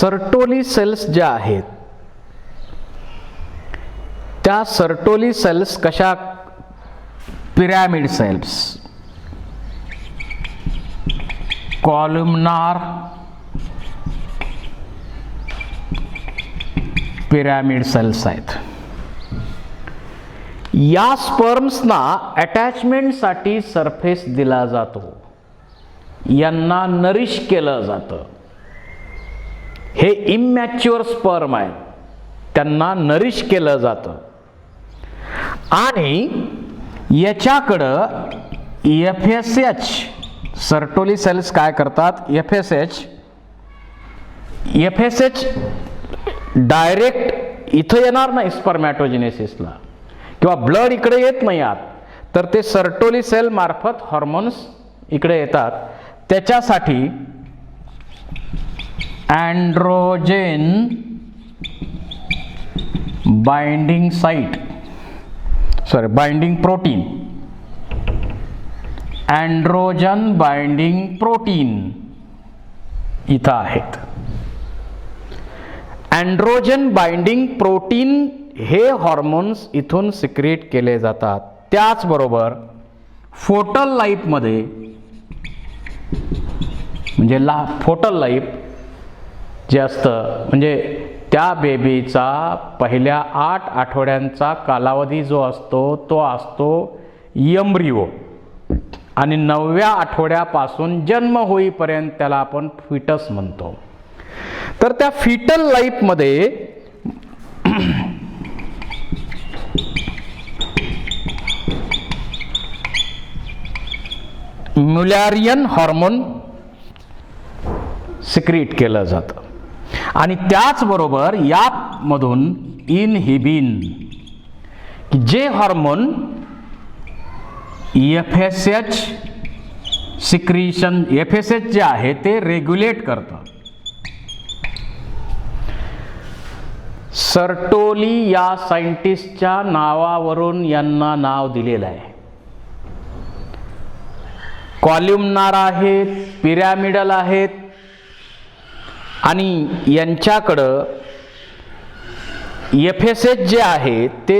Sertoli cells ज्या आहेत त्या सर्टोली सेल्स कशा, pyramid cells, columnar pyramid cells आहेत. या स्पर्म्सना अटॅचमेंटसाठी सरफेस दिला जातो, यांना नरिश केलं जातं. हे इमॅच्युअर स्पर्म आहेत, त्यांना नरिश केलं जातं आणि याच्याकडं FSH सर्टोली सेल्स काय करतात, FSH डायरेक्ट इथं येणार नाही स्पर्मॅटोजेनेसिसला, किंवा ब्लड इकडे येत नाही आत, तर ते सर्टोली सेल मार्फत हॉर्मोन्स इकडे येतात. त्याच्यासाठी androgen binding site, binding protein, androgen binding protein इथं आहेत. अँड्रोजन बाइंडिंग प्रोटीन हे हॉर्मोन्स इथून सिक्रेट केले जातात. त्याचबरोबर फोटल लाईफमध्ये, म्हणजे फोटल लाईफ जे असतं म्हणजे त्या बेबीचा पहिल्या 8 आठवड्यांचा कालावधी जो असतो तो असतो एम्ब्रिओ, आणि 9व्या आठवड्यापासून जन्म होईपर्यंत त्याला आपण फिटस म्हणतो. तर त्या फिटल लाईफमध्ये म्युलॅरियन हार्मोन सिक्रीट केलं जातं आणि त्याचबरोबर यामधून इनहिबिन जे हार्मोन FSH सिक्रीशन, FSH जे आहे ते रेग्युलेट करतं. सर्टोली या सायंटिस्टच्या नावावरून यांना नाव दिलेलं आहे. कॉल्युमनार आहेत, पिरॅमिडल आहेत आणि यांच्याकडं FSH जे आहे ते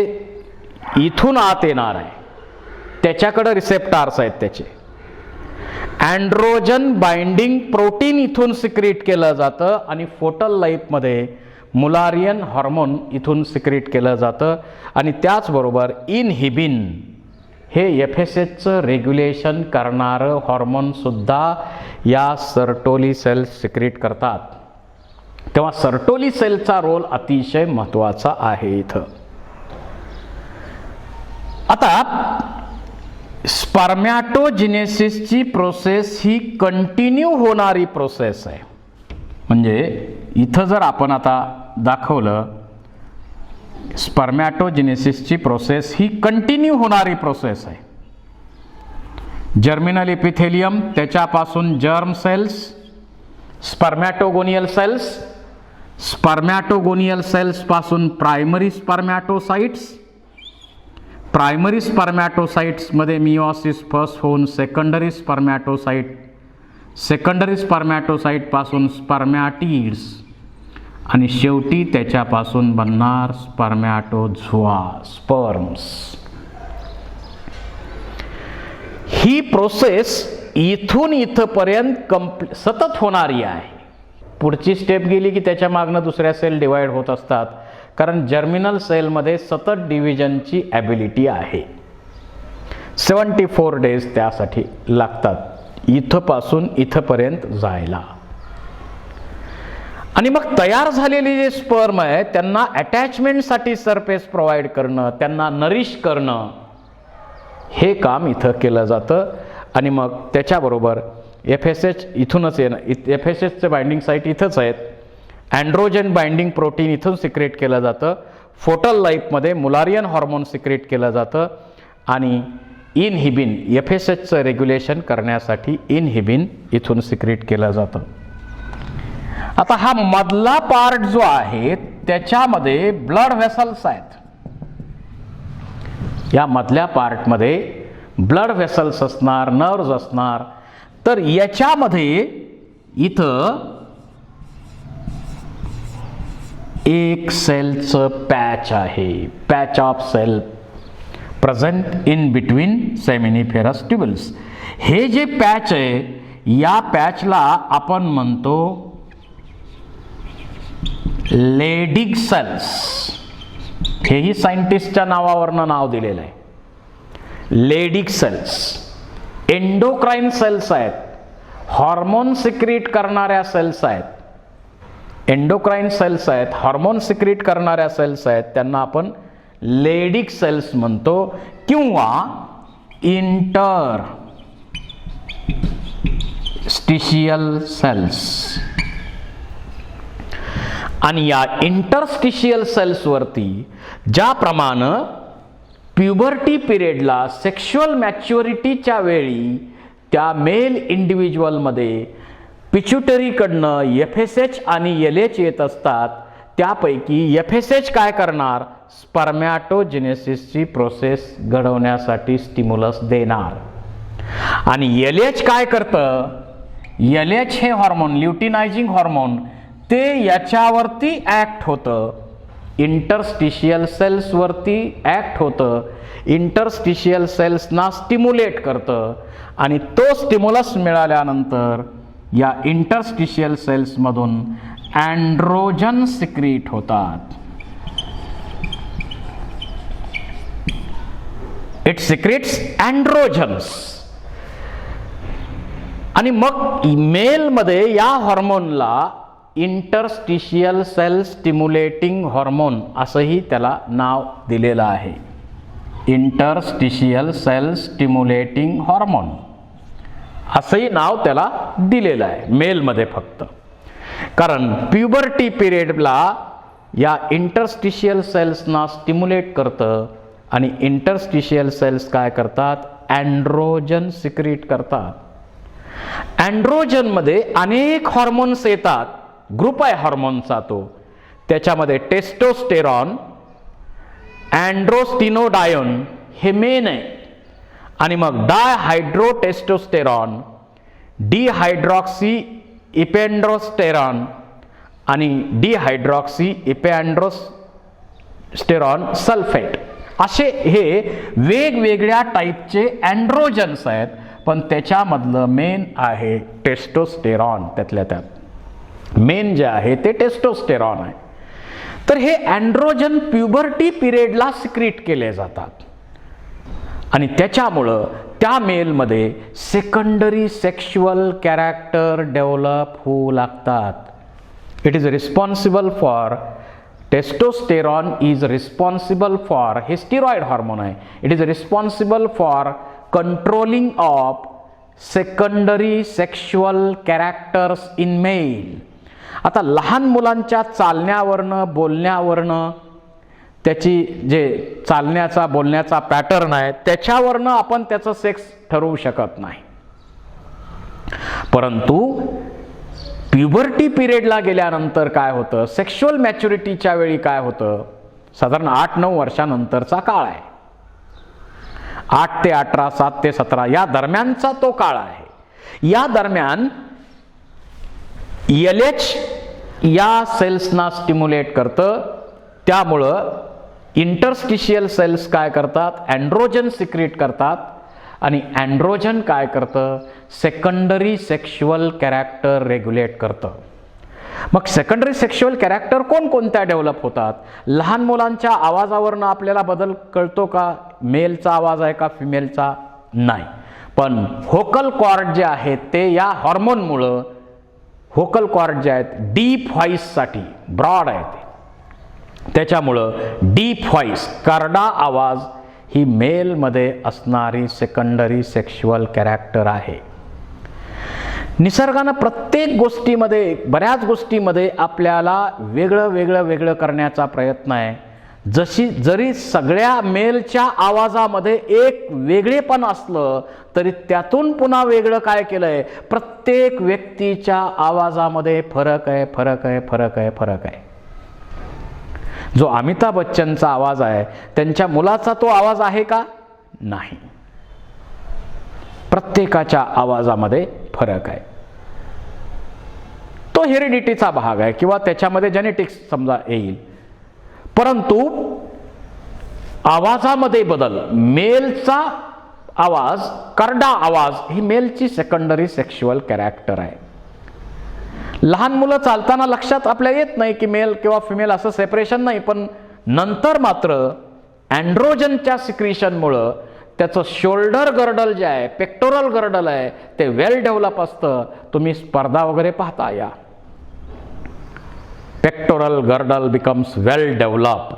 इथून आत येणार आहे, त्याच्याकडं रिसेप्टर्स आहेत त्याचे. अँड्रोजन बाइंडिंग प्रोटीन इथून सिक्रीट केलं जातं आणि फोटल लाईफमध्ये मुलारियन हार्मोन इथून सिक्रीट केलं जातं आणि त्याचबरोबर इनहिबिन हे FSHचं रेग्युलेशन करणारं हॉर्मोनसुद्धा या सर्टोली सेल्स सिक्रीट करतात. तेव्हा सर्टोली सेलचा रोल अतिशय महत्त्वाचा आहे इथं. आता स्पर्मॅटोजेनेसिसची प्रोसेस ही कंटिन्यू होणारी प्रोसेस आहे. म्हणजे इथं जर आपण आता दाखवलं स्पर्मॅटोजेनेसिसची प्रोसेस ही कंटिन्यू होणारी प्रोसेस आहे. जर्मिनल एपिथेलियम, त्याच्यापासून जर्म सेल्स, स्पर्मॅटोगोनियल सेल्स, स्पर्मॅटोगोनियल सेल्स पासून primary spermatocytes, primary स्पर्मॅटोसाइट्समध्ये meiosis first होऊन सेकंडरी स्पर्मॅटोसाइट, सेकंडरी स्पर्मॅटोसाइट पासून स्पर्मॅटिड्स आणि शेवटी त्याच्यापासून बनणार स्पर्मॅटोझोआ, स्पर्म्स. ही प्रोसेस इथून इथपर्यंत सतत होणारी आहे. पुढची स्टेप गेली की त्याच्या मागनं दुसऱ्या सेल डिवाइड होत असतात, कारण जर्मिनल सेलमध्ये सतत डिव्हिजनची ॲबिलिटी आहे. 74 डेज त्यासाठी लागतात इथपासून इथपर्यंत जायला. आणि मग तयार झालेले जे स्पर्म आहे त्यांना अटॅचमेंटसाठी सरफेस प्रोव्हाइड करणं, त्यांना नरिश करणं, हे काम इथं केलं जातं. आणि मग त्याच्याबरोबर FSH इथूनच येणं, FSHचे बाइंडिंग साईट इथंच आहेत. अँड्रोजन बाइंडिंग प्रोटीन इथून सिक्रेट केलं जातं. फोटल लाईफमध्ये मुलारियन हार्मोन सिक्रेट केलं जातं आणि इनहिबिन, FSHचं रेग्युलेशन करण्यासाठी इनहिबिन इथून सिक्रेट केलं जातं. आता हा मधला पार्ट जो आहे त्याच्यामध्ये ब्लड व्हेसल्स आहेत. या मधल्या पार्टमध्ये ब्लड व्हेसल्स असणार, नर्व्स असणार. तर याच्यामध्ये इथं एक सेलचं पॅच आहे, patch of cell present in between seminiferous tubules. हे जे पॅच आहे या पॅचला आपण म्हणतो लेडिग सेल्स. हेही सायंटिस्टच्या नावावरनं नाव दिलेलं आहे. लेडिग सेल्स एंडोक्राइन सेल्स आहेत, हॉर्मोन सिक्रीट करणाऱ्या सेल्स आहेत. एंडोक्राइन सेल्स आहेत, हॉर्मोन सिक्रीट करणाऱ्या सेल्स आहेत, त्यांना आपण लेडिग सेल्स म्हणतो किंवा इंटरस्टिशियल सेल्स. आणि या इंटरस्टिशियल सेल्स वरती ज्याप्रमाणे प्युबर्टी पिरियडला सेक्शुअल मॅच्युरिटीच्या वेळी त्या मेल इंडिव्हिज्युअलमध्ये पिच्युटरीकडनं FSH आणि LH येत असतात, त्यापैकी FSH काय करणार, स्पर्मॅटोजेनेसिसची प्रोसेस घडवण्यासाठी स्टिम्युलस देणार. आणि LH काय करतं, LH हे हॉर्मोन ल्युटिनायझिंग हॉर्मोन ते याच्यावरती ॲक्ट होतं, इंटरस्टिशियल सेल्सवरती ॲक्ट होतं, इंटरस्टिशियल सेल्सना स्टिम्युलेट करतं. आणि तो स्टिम्युलस मिळाल्यानंतर या इंटरस्टिशियल सेल्समधून अँड्रोजन सिक्रीट होतात. It secretes androgens. आणि मग मेलमध्ये या हॉर्मोनला इंटरस्टिशियल सेल स्टिम्युलेटिंग हॉर्मोन असंही त्याला नाव दिलेलं आहे. इंटरस्टिशियल सेल स्टिम्युलेटिंग हॉर्मोन असंही नाव त्याला दिलेलं आहे मेलमध्ये फक्त. कारण प्युबर्टी पिरियडला या इंटरस्टिशियल सेल्सना स्टिम्युलेट करतं आणि इंटरस्टिशियल सेल्स काय करतात, अँड्रोजन सिक्रीट करतात. अँड्रोजनमध्ये अनेक हॉर्मोन्स येतात, ग्रुप आहे हॉर्मोनचा तो. त्याच्यामध्ये टेस्टोस्टेरॉन, अँड्रोस्टिनोडायोन हे मेन आहे. आणि मग डायहायड्रोटेस्टोस्टेरॉन, डिहायड्रॉक्सी इपेंड्रोस्टेरॉन आणि डिहायड्रॉक्सी इपेंड्रोस्टेरॉन सल्फेट असे हे वेगवेगळ्या टाईपचे अँड्रोजन्स आहेत. पण त्याच्यामधलं मेन आहे टेस्टोस्टेरॉन. त्यातल्या त्यात मेन जे आहे ते टेस्टोस्टेरॉन आहे. तर हे अँड्रोजन प्युबर्टी पिरियडला सिक्रीट केले जातात आणि त्याच्यामुळं त्या मेलमध्ये सेकंडरी सेक्शुअल कॅरेक्टर डेव्हलप होऊ लागतात. It is responsible for testosterone is responsible for, हे स्टिरॉइड हॉर्मोन आहे, it is responsible for controlling of secondary sexual characters in male. आता लहान मुलांच्या चालण्यावरनं बोलण्यावरनं त्याची जे चालण्याचा बोलण्याचा पॅटर्न आहे त्याच्यावरनं आपण त्याचं सेक्स ठरवू शकत नाही. परंतु प्युबर्टी पिरियडला गेल्यानंतर काय होतं, सेक्शुअल मॅच्युरिटीच्या वेळी काय होतं, साधारण 8-9 वर्षानंतरचा काळ आहे. 8 ते 18, 7 ते 17 या दरम्यानचा तो काळ आहे. या दरम्यान LH या सेल्सना स्टिम्युलेट करतं. त्यामुळं इंटरस्टिशियल सेल्स काय करतात, अँड्रोजन सिक्रीट करतात. आणि अँड्रोजन काय करतं, सेकंडरी सेक्शुअल कॅरेक्टर रेग्युलेट करतं. मग सेकंडरी सेक्शुअल कॅरेक्टर कोणकोणत्या डेव्हलप होतात. लहान मुलांच्या आवाजावरनं आपल्याला बदल कळतो का, मेलचा आवाज आहे का फिमेलचा, नाही. पण व्होकल कॉर्ड जे आहेत ते या हॉर्मोनमुळं, व्होकल कॉर्ड जे आहेत डीप व्हॉइससाठी ब्रॉड आहेत, त्याच्यामुळं डीप व्हॉइस कार्डा आवाज ही मेलमध्ये असणारी सेकंडरी सेक्शुअल कॅरेक्टर आहे. निसर्गानं प्रत्येक गोष्टीमध्ये, बऱ्याच गोष्टीमध्ये आपल्याला वेगळं करण्याचा प्रयत्न आहे. जरी सगळ्या मेलच्या आवाजामध्ये एक वेगळेपण असलं तरी त्यातून पुन्हा वेगळं काय केलंय, प्रत्येक व्यक्तीच्या आवाजामध्ये फरक आहे. जो अमिताभ बच्चनचा आवाज आहे त्यांच्या मुलाचा तो आवाज आहे का, नाही. प्रत्येकाच्या आवाजामध्ये फरक आहे. तो तो हेरिडिटीचा भाग आहे किंवा त्याच्यामध्ये जेनेटिक्स समजा येईल. परंतु आवाजामध्ये बदल, मेलचा आवाज, करडा आवाज ही मेलची सेकंडरी सेक्शुअल कॅरेक्टर आहे. लहान मुलं चालताना लक्षात आपल्या येत नाही की मेल किंवा फिमेल असं सेपरेशन नाही, पण नंतर मात्र अँड्रोजनच्या सिक्रिशनमुळं त्याचं शोल्डर गर्डल जे आहे, पेक्टोरल गर्डल आहे, ते वेल डेव्हलप असतं. तुम्ही स्पर्धा वगैरे पाहता, या पेक्टोरल गर्डल बिकम्स वेल डेव्हलप्ड,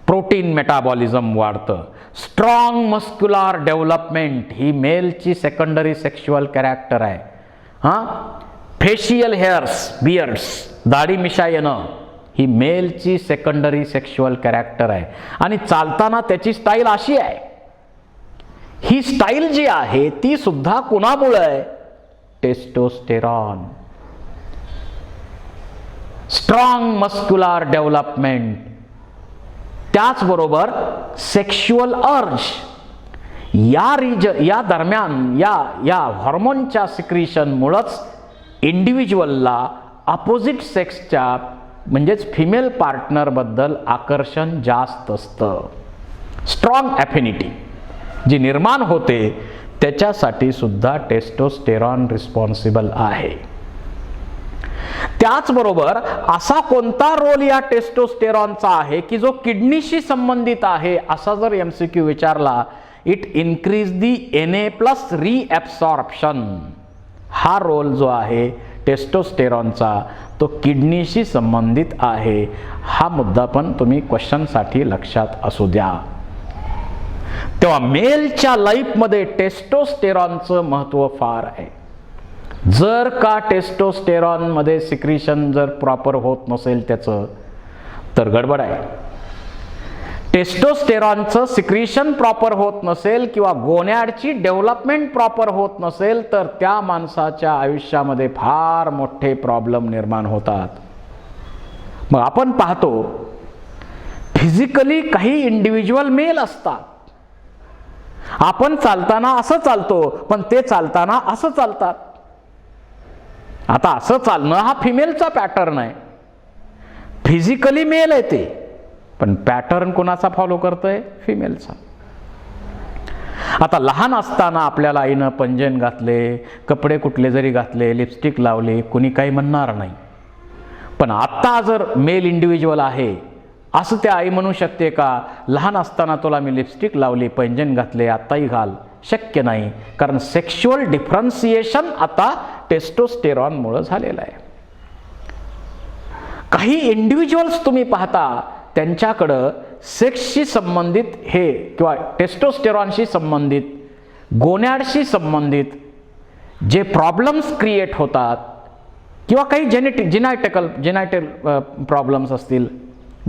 प्रोटीन मेटाबॉलिझम वाढतं. स्ट्रॉंग मस्क्युलर डेव्हलपमेंट ही मेलची सेकंडरी सेक्शुअल कॅरेक्टर आहे. फेशियल हेअर्स, बियर्ड्स, दाढी मिशा येणं ही मेलची सेकंडरी सेक्शुअल कॅरेक्टर आहे. आणि चालताना त्याची स्टाईल अशी आहे. ही स्टाईल जी आहे ती सुद्धा कुणामुळे आहे? टेस्टोस्टेरॉन. स्ट्रॉंग मस्क्युलर डेव्हलपमेंट, त्याचबरोबर सेक्शुअल अर्ज या दरम्यान या हॉर्मोनच्या सिक्रिशनमुळेच इंडिव्हिज्युअलला अपोजिट सेक्सच्या म्हणजेच फिमेल पार्टनरबद्दल आकर्षण जास्त असतं. स्ट्रॉंग ॲफिनिटी जी निर्माण होते त्याच्यासाठी सुद्धा टेस्टोस्टेरॉन रिस्पॉन्सिबल आहे. त्याचबरोबर असा कोणता रोल या टेस्टोस्टेरॉनचा आहे की जो किडनीशी संबंधित आहे, असा जर MCQ विचारला, इट इन्क्रीज दी Na+ रिॲब्सॉर्प्शन. हा रोल जो आहे टेस्टोस्टेरॉनचा तो किडनीशी संबंधित आहे. हा मुद्दा पण तुम्ही क्वेश्चनसाठी लक्षात असू द्या. तेव्हा मेलच्या लाईफमध्ये टेस्टोस्टेरॉनचं महत्त्व फार आहे. जर का टेस्टोस्टेरॉनमध्ये सिक्रिशन जर प्रॉपर होत नसेल त्याचं, तर गडबड आहे. टेस्टोस्टेरॉनचं सिक्रिशन प्रॉपर होत नसेल किंवा गोनॅडची डेव्हलपमेंट प्रॉपर होत नसेल तर त्या माणसाच्या आयुष्यामध्ये फार मोठे प्रॉब्लेम निर्माण होतात. मग आपण पाहतो फिजिकली काही इंडिव्हिज्युअल मेल असतात. आपण चालताना असं चालतो, पण ते चालताना असं चालतात. आता असं चालणं हा फिमेलचा पॅटर्न आहे. फिजिकली मेल आहे ते, पण पॅटर्न कोणाचा फॉलो करतोय? फिमेलचा. आता लहान असताना आपल्याला आईनं पंजन घातले, कपडे कुठले जरी घातले, लिपस्टिक लावले, कुणी काही म्हणणार नाही. पण आता जर मेल इंडिव्हिज्युअल आहे असं त्या आई म्हणू शकते का, लहान असताना तुला मी लिपस्टिक लावली, पैंजण घातले, आत्ताही घाल? शक्य नाही, कारण सेक्शुअल डिफरन्सिएशन आता टेस्टोस्टेरॉनमुळे झालेलं आहे. काही इंडिव्हिज्युअल्स तुम्ही पाहता त्यांच्याकडं सेक्सशी संबंधित हे किंवा टेस्टोस्टेरॉनशी संबंधित, गोनॅडशी संबंधित जे प्रॉब्लेम्स क्रिएट होतात किंवा काही जेनायटल प्रॉब्लेम्स असतील,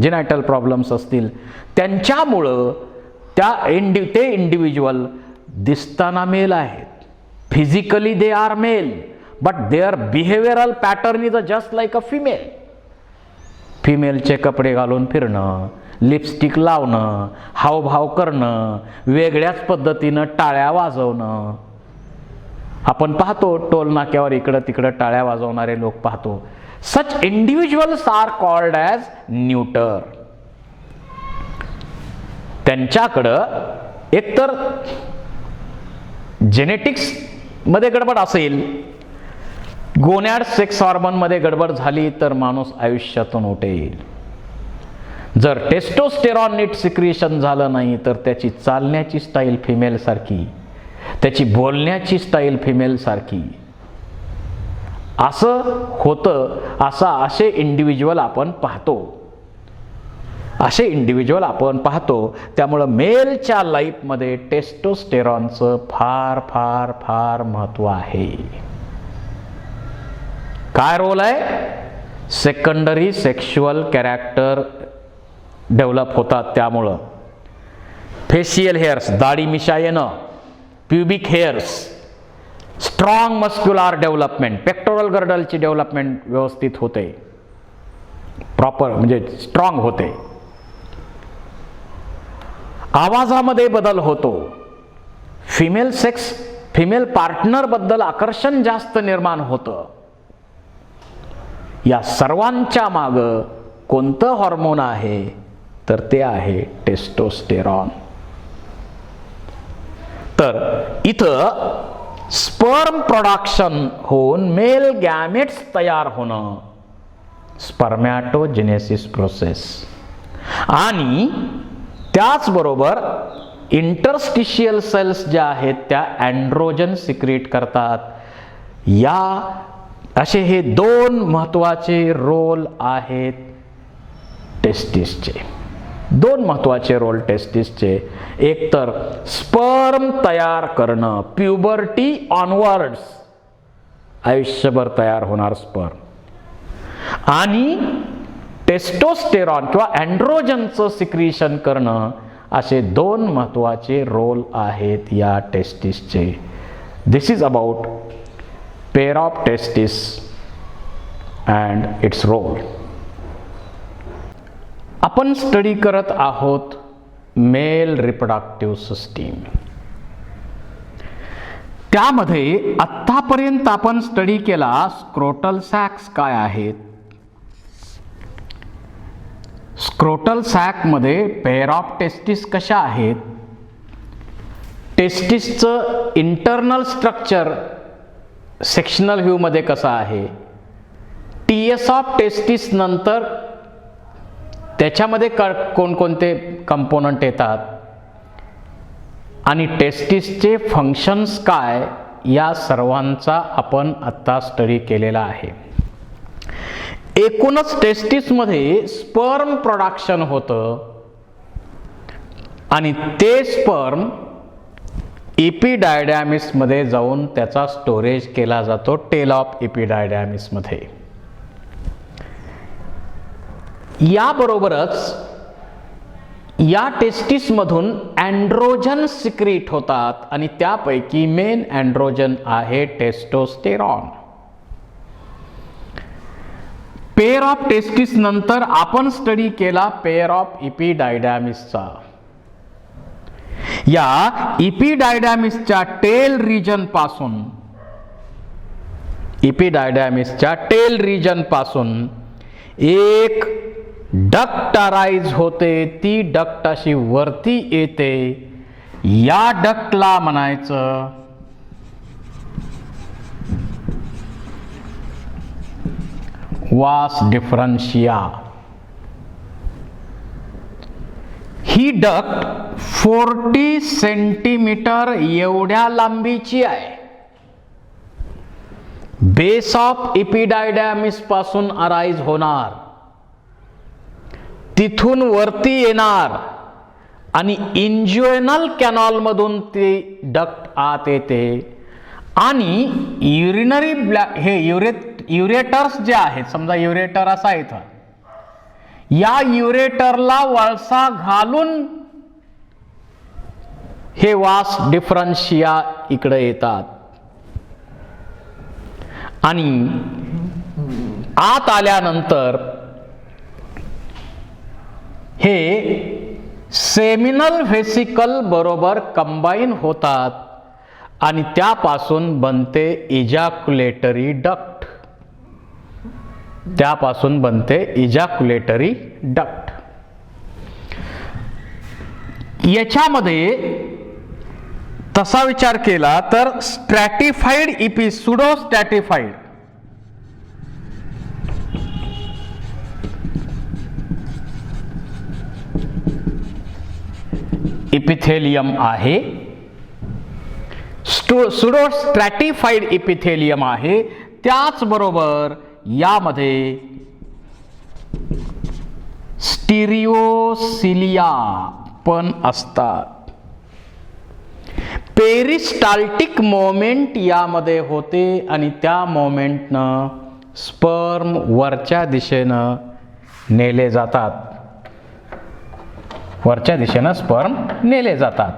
जेनायटल प्रॉब्लेम्स असतील, त्यांच्यामुळं ते इंडिव्हिज्युअल दिसताना मेल आहेत. Physically they are male, but their behavioural pattern is just like a female. फिमेलचे कपडे घालून फिरणं, लिपस्टिक लावणं, हावभाव करणं, वेगळ्याच पद्धतीनं टाळ्या वाजवणं. आपण पाहतो टोल नाक्यावर इकडं तिकडं टाळ्या वाजवणारे लोक पाहतो. Such individuals are called as neuter. त्यांच्याकडं एकतर जेनेटिक्स मध्ये गडबड असेल, गोनॅड सेक्स हॉर्मोन मध्ये गडबड झाली तर माणूस आयुष्यातून उठेल. जर टेस्टोस्टेरॉन नीट सिक्रिशन झालं नाही तर त्याची चालण्याची स्टाईल फिमेल सारखी, त्याची बोलण्याची स्टाईल फिमेल सारखी असं होतं. असे इंडिव्हिज्युअल आपण पाहतो. त्यामुळं मेलच्या लाईफमध्ये टेस्टोस्टेरॉनचं फार फार फार महत्त्व आहे. काय रोल आहे? सेकंडरी सेक्शुअल कॅरेक्टर डेव्हलप होतात. त्यामुळं फेशियल हेअर्स, दाढी मिशा येणं, pubic hairs, strong muscular development, pectoral गर्डलची डेव्हलपमेंट व्यवस्थित होते, प्रॉपर म्हणजे स्ट्रॉंग होते. आवाजामध्ये बदल होतो. फिमेल पार्टनर बद्दल आकर्षण जास्त निर्माण होतं. या सर्वांच्या मागं कोणतं हॉर्मोन आहे तर ते आहे टेस्टोस्टेरॉन. तर इथं स्पर्म प्रोडक्शन होऊन मेल गॅमेट्स तयार होणं, स्पर्मॅटोजेनेसिस प्रोसेस, आणि त्याचबरोबर इंटरस्टिशियल सेल्स ज्या आहेत त्या अँड्रोजन सिक्रेट करतात. या असे हे दोन महत्त्वाचे रोल आहेत टेस्टिसचे. दोन महत्त्वाचे रोल टेस्टिसचे. एक तर स्पर्म तयार करणं, प्युबर्टी ऑनवर्ड्स आयुष्यभर तयार होणार स्पर्म, आणि टेस्टोस्टेरॉन किंवा अँड्रोजनचं सिक्रिशन करणं, असे दोन महत्त्वाचे रोल आहेत या टेस्टिसचे. This is about pair of testis and its role. आपण स्टडी करत आहोत मेल रिप्रोडक्टिव्ह सिस्टीम. त्यामध्ये आत्तापर्यंत आपण स्टडी केला स्क्रोटल सॅक्स काय आहेत. स्क्रोटल सॅकमध्ये पेअर ऑफ टेस्टिस कशा आहेत, टेस्टिसचं इंटरनल स्ट्रक्चर सेक्शनल व्ह्यूमध्ये कसं आहे, टीएस ऑफ टेस्टिस नंतर त्याच्यामध्ये कोणकोणते कंपोनंट येतात, आणि टेस्टिसचे फंक्शन्स काय, या सर्वांचा आपण आत्ता स्टडी केलेला आहे. एकूणच टेस्टिसमध्ये स्पर्म प्रोडक्शन होतं आणि ते स्पर्म इपिडायडॅमिसमध्ये जाऊन त्याचा स्टोरेज केला जातो टेल ऑफ इपिडायडॅमिसमध्ये. याबरोबरच या टेस्टिसमधून अँड्रोजन सिक्रीट होतात आणि त्यापैकी मेन अँड्रोजन आहे टेस्टोस्टेरॉन. पेअर ऑफ टेस्टिस नंतर आपण स्टडी केला पेअर ऑफ इपिडायडॅमिसचा. या इपिडायडॅमिसच्या टेल रिजन पासून, इपिडायडॅमिसच्या टेल रिजन पासून एक डक्ट अराइज होते. ती डक्ट अशी वरती येते. या डक्टला म्हणायचं वास डिफरन्शिया. ही डक्ट 40 सेंटीमीटर एवढ्या लांबीची आहे. बेस ऑफ इपिडायडॅमिस पासून अराइज होणार, तिथून वरती येणार आणि इंज्युएनल कॅनॉल मधून ती डक्ट आत येते आणि युरिनरी हे युरेटर्स जे आहेत, समजा युरेटर असा इथं, या युरेटरला वळसा घालून हे वास डिफरन्शिया इकडे येतात आणि आत आल्यानंतर हे सेमिनल व्हेसिकल बरोबर कंबाईन होतात आणि त्यापासून बनते इजॅक्युलेटरी डक्ट. त्यापासून बनते इजॅक्युलेटरी डक्ट. याच्यामध्ये तसा विचार केला तर स्ट्रॅटिफाईड सुडो स्ट्रॅटिफाईड इपिथेलियम आहे, सुडो स्ट्रॅटिफाईड इपिथेलियम आहे. त्याचबरोबर यामध्ये स्टिरिओसिलिया पण असतात. पेरिस्टाल्टिक मोमेंट यामध्ये होते आणि त्या मोमेंटनं स्पर्म वरच्या दिशेनं नेले जातात. वरच्या दिशेनं स्पर्म नेले जातात.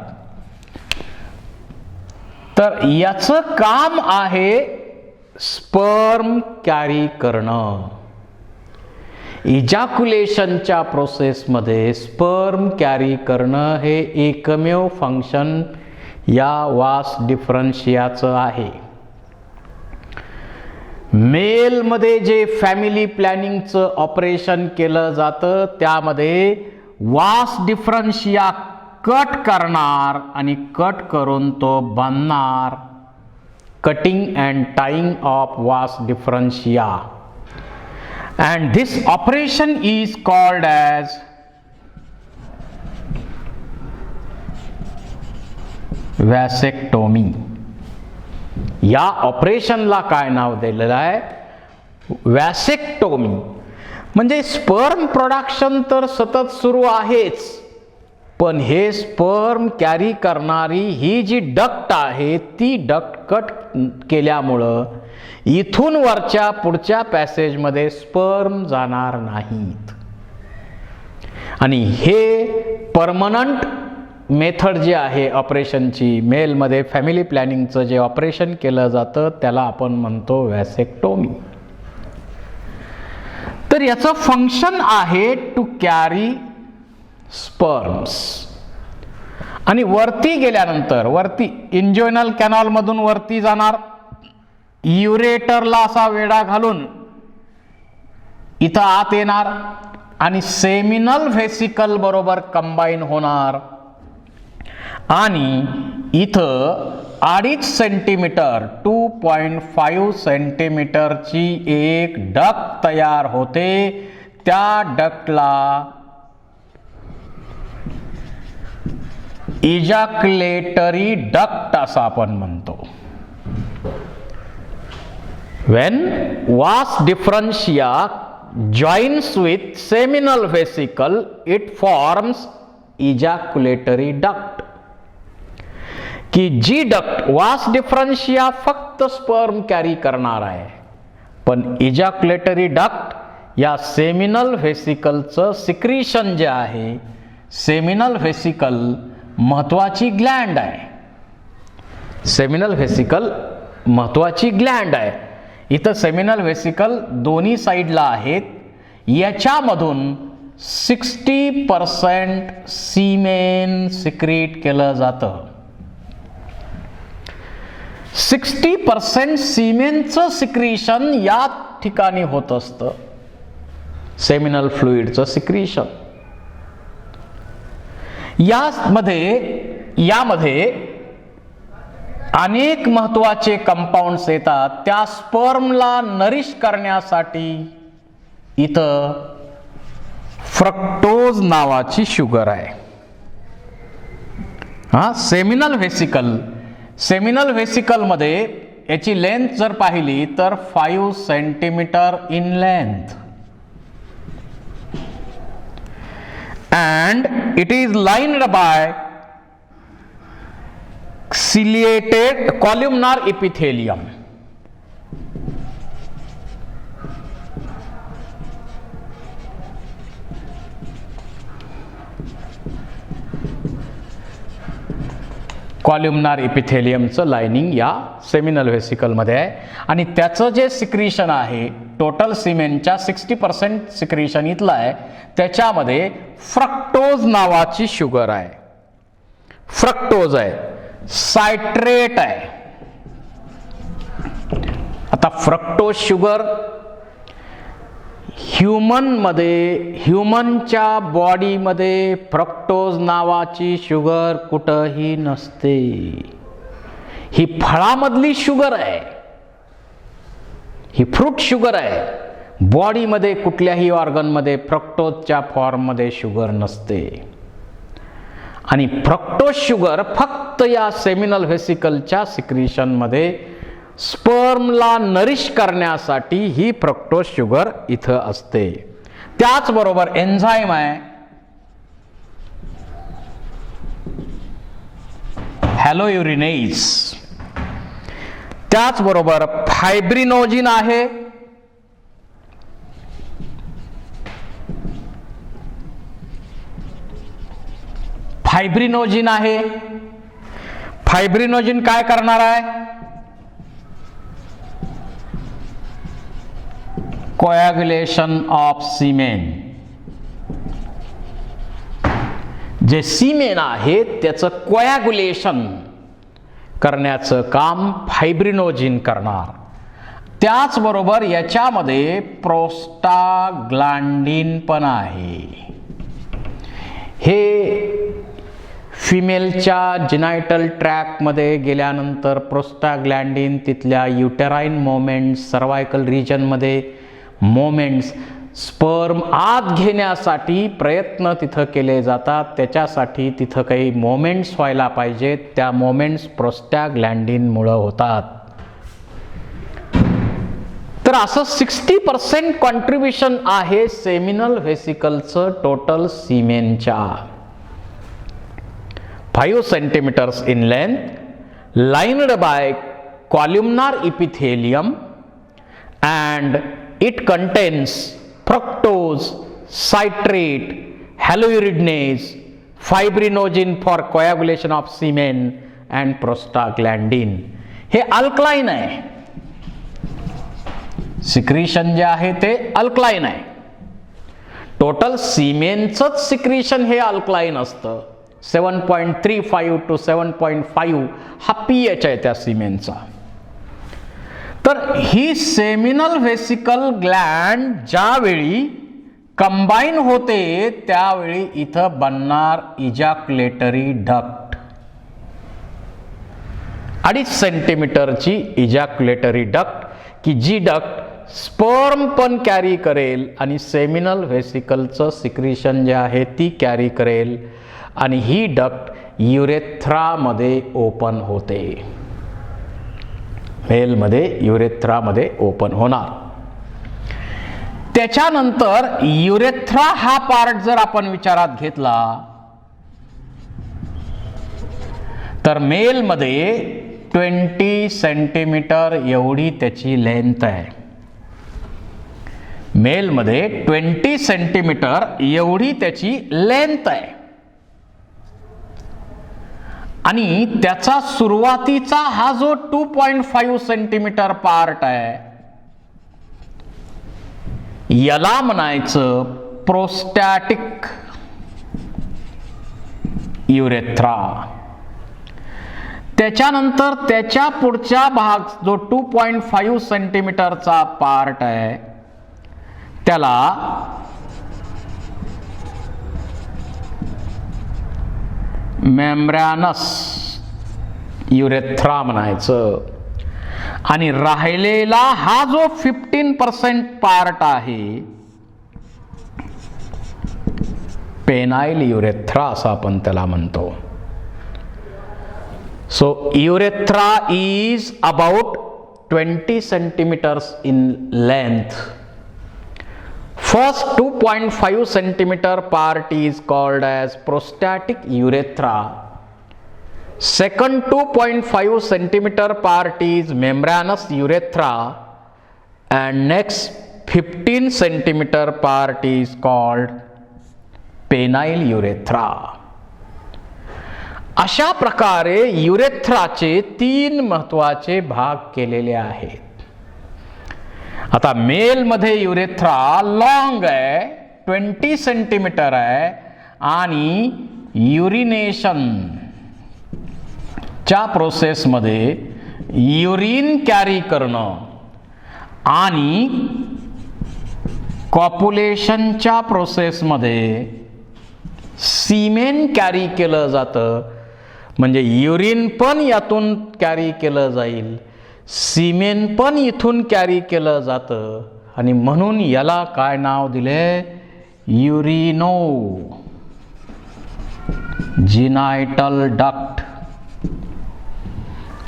तर याचं काम आहे स्पर्म कॅरी करणं. इजॅक्युलेशनच्या प्रोसेसमध्ये स्पर्म कॅरी करणं हे एकमेव फंक्शन या वास डिफरन्शियाचं आहे. मेलमध्ये जे फॅमिली प्लॅनिंगचं ऑपरेशन केलं जातं त्यामध्ये वास डिफरन्शिया कट करणार आणि कट करून तो बांधणार. Cutting and tying of vas deferentia, and this operation is called as vasectomy. या ऑपरेशनला काय नाव दिलेलं आहे? वॅसेक्टोमी. म्हणजे स्पर्म प्रोडक्शन तर सतत सुरू आहेच, पण हे स्पर्म कॅरी करणारी ही जी डक्ट आहे ती डक्ट कट केल्यामुळं इथून वरच्या पुढच्या पॅसेजमध्ये स्पर्म जाणार नाहीत. आणि हे परमनंट मेथड जे आहे ऑपरेशनची, मेलमध्ये फॅमिली प्लॅनिंगचं जे ऑपरेशन केलं जातं त्याला आपण म्हणतो वॅसेक्टोमी. तर याचं फंक्शन आहे टू कॅरी स्पर्म्स. आणि वरती गेल्यानंतर वरती इंजोइनल कॅनॉल मधून वरती जाणार, युरेटरला असा वेढा घालून इथं आत येणार आणि सेमिनल व्हेसिकल बरोबर कंबाईन होणार आणि इथं 2.5 सेंटीमीटर 2.5 सेंटीमीटरची एक डक्ट तयार होते. त्या डक्टला इजॅक्युलेटरी डक्ट असं आपण म्हणतो. When vas differentia joins with seminal vesicle, it forms ejaculatory duct. की जी डक्ट वास डिफरन्शिया फक्त स्पर्म कॅरी करणार आहे, पण इजॅक्युलेटरी डक्ट या सेमिनल व्हेसिकलचं सिक्रीशन जे आहे, सेमिनल व्हेसिकल महत्वाची ग्लँड आहे. सेमिनल व्हेसिकल महत्वाची ग्लँड आहे. इथं सेमिनल व्हेसिकल दोन्ही साईडला आहेत. याच्यामधून 60% सीमेन सिक्रीट केलं जातं. 60% सीमेनचं सिक्रीशन या ठिकाणी होत असतं, सेमिनल फ्लुइडचं सिक्रीशन. यामध्ये अनेक महत्वाचे कंपाऊंड्स येतात. त्या स्पर्मला नरिश करण्यासाठी इथं फ्रक्टोज नावाची शुगर आहे. सेमिनल व्हेसिकल मध्ये याची लेंथ जर पाहिली तर 5 centimeter in length, and it is lined by ciliated columnar epithelium. Columnar इपिथेलियमचं लाइनिंग या सेमिनल व्हेसिकलमध्ये आहे. आणि त्याचं जे सिक्रीशन आहे, टोटल सिमेनच्या 60% सिक्रीशन इथलं आहे. त्याच्यामध्ये फ्रक्टोज नावाची शुगर आहे. फ्रक्टोज आहे, सायट्रेट आहे. आता फ्रक्टोज शुगर ह्युमनच्या बॉडीमध्ये फ्रक्टोज नावाची शुगर कुठंही नसते. ही फळामधली शुगर आहे, ही फ्रूट शुगर आहे. बॉडीमध्ये कुठल्याही ऑर्गनमध्ये फ्रक्टोजच्या फॉर्ममध्ये शुगर नसते. आणि फ्रक्टोज शुगर फक्त या सेमिनल व्हेसिकलच्या सिक्रीशनमध्ये स्पर्मला नरिश करण्यासाठी ही फ्रक्टोज शुगर इथं असते. त्याचबरोबर एन्झाईम आहे, हॅलोयुरिनेज. त्याचबरोबर फायब्रिनोजिन आहे, फायब्रिनोजिन काय करणार आहे? कोॲग्युलेशन ऑफ सीमेन. जे सीमेन आहे त्याचं कोॲग्युलेशन करण्याचं काम फायब्रिनोजिन करणार. त्याचबरोबर याच्यामध्ये प्रोस्टाग्लॅंडिन पण आहे. हे फिमेलच्या जिनायटल ट्रॅकमध्ये गेल्यानंतर प्रोस्टाग्लॅंडिन तिथल्या युटेराईन मोमेंट्स, सर्वायकल रिजनमध्ये मोमेंट्स, स्पर्म आत घेण्यासाठी प्रयत्न तिथं केले जातात. त्याच्यासाठी तिथं काही मोमेंट्स व्हायला पाहिजेत. त्या मोमेंट्स प्रोस्टाग्लॅंडिनमुळं होतात. तर असं 60% कॉन्ट्रीब्युशन आहे सेमिनल व्हेसिकलचं टोटल सीमेनच्या. 5 centimeters in length, lined by columnar epithelium, and it contains fructose, citrate, hyaluronidase, fibrinogen for coagulation of semen and prostaglandin. हे अल्कलाइन आहे. सिक्रिशन जे आहे ते अल्कलाइन आहे. टोटल सीमेनचंच सिक्रिशन हे अल्कलाइन असतं. 7.35 to 7.5 हा pH आहे त्या सीमेनचा. तर ही सेमिनल व्हेसिकल ग्लँड ज्यावेळी कंबाईन होते त्यावेळी इथं बनणार इजॅक्युलेटरी डक्ट. 2.5 सेंटीमीटरची इजॅक्युलेटरी डक्ट, की जी डक्ट स्पर्म पण कॅरी करेल आणि सेमिनल व्हेसिकलचं सिक्रिशन जे आहे ती कॅरी करेल. आणि ही डक्ट युरेथ्रामध्ये ओपन होते. मेलमध्ये युरेथ्रामध्ये ओपन होणार. त्याच्यानंतर युरेथ्रा हा पार्ट जर आपण विचारात घेतला तर मेलमध्ये 20 सेंटीमीटर एवढी त्याची लेंथ आहे. मेलमध्ये 20 सेंटीमीटर एवढी त्याची लेंथ आहे. आणि त्याचा सुरुवातीचा हा जो 2.5 सेंटीमीटर पार्ट आहे याला म्हणायचं प्रोस्टॅटिक युरेथ्रा. त्याच्यानंतर त्याच्या पुढचा भाग जो 2.5 सेंटीमीटरचा पार्ट आहे त्याला मेम्ब्रॅनस युरेथ्रा म्हणायचं. आणि राहिलेला हा जो 15% पार्ट आहे पेनाइल युरेथ्रा असं आपण त्याला म्हणतो. So urethra is about 20 centimetres in length. First 2.5 centimeter part is called as prostatic urethra. Second 2.5 centimeter part is membranous urethra. And next 15 centimeter part is called penile urethra. अशा प्रकारे युरेथ्राचे 3 महत्वाचे भाग केलेले आहेत. आता मेल मध्ये युरेथ्रा लॉंग आहे, 20 centimetre आहे आणि युरिनेशन च्या प्रोसेसमध्ये युरिन कॅरी करणं आणि कॉप्युलेशनच्या प्रोसेसमध्ये सीमेन कॅरी केलं जातं. म्हणजे युरिन पण यातून कॅरी केलं जाईल, सीमेन पण इथून कॅरी केलं जातं आणि म्हणून याला काय नाव दिले? युरिनो जिनायटल डक्ट.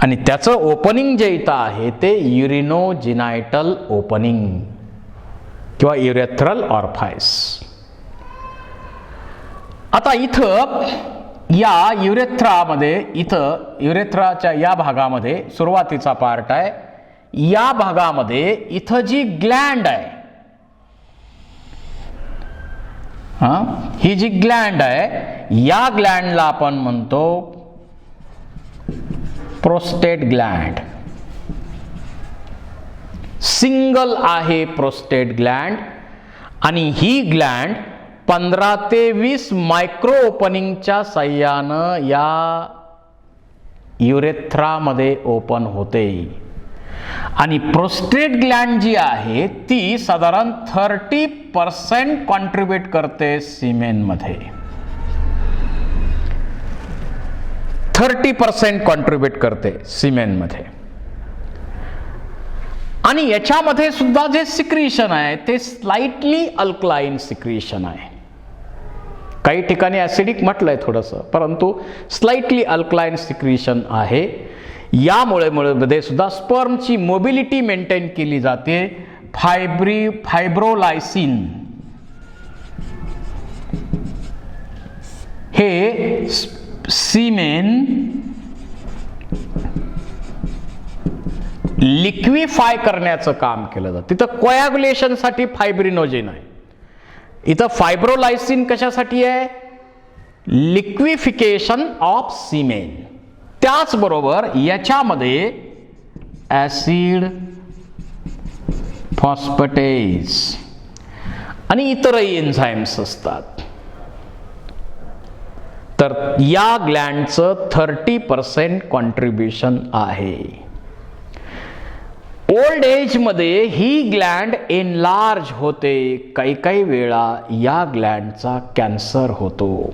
आणि त्याचं ओपनिंग जे इथं आहे ते युरिनो जिनायटल ओपनिंग किंवा युरेथ्रल ऑरफाइस. आता इथं या युरेथ्रामध्ये, इथं युरेथ्राच्या या भागामध्ये सुरुवातीचा पार्ट आहे. या भागामध्ये इथं जी ग्लँड आहे, ही जी ग्लँड आहे या ग्लँडला आपण म्हणतो प्रोस्टेट ग्लँड. सिंगल आहे प्रोस्टेट ग्लँड आणि ही ग्लँड 15 ते 20 मायक्रो ओपनिंगच्या साह्यानं या युरेथ्रामध्ये ओपन होते. आणि प्रोस्टेट ग्लँड जी आहे ती साधारण 30% कॉन्ट्रीब्यूट करते सीमेनमध्ये. 30% कॉन्ट्रीब्यूट करते सीमेनमध्ये. आणि याच्यामध्ये सुद्धा जे सिक्रिशन आहे ते स्लाइटली अल्कलाइन सिक्रिशन आहे. काही ठिकाणी ऍसिडिक म्हटलंय थोडंसं, परंतु स्लाइटली अल्कलाइन सिक्रिशन आहे. यामुळे मध्ये सुद्धा स्पर्मची मोबिलिटी मेंटेन केली जाते. फायब्रोलायसिन हे सीमेन लिक्विफाय करण्याचं काम केलं जातं. तिथं कोॲग्युलेशनसाठी फायब्रिनोजेन आहे. इथं फायब्रोलायसिन कशासाठी आहे? लिक्विफिकेशन ऑफ सीमेन. त्याचबरोबर याच्यामध्ये ऍसिड फॉस्फेटेज आणि इतरही एन्झाईम्स असतात. तर या ग्लँडचं 30% कॉन्ट्रीब्युशन आहे. ओल्ड एज मध्ये ही ग्लँड एनलार्ज होते. काही वेळा या ग्लँडचा कॅन्सर होतो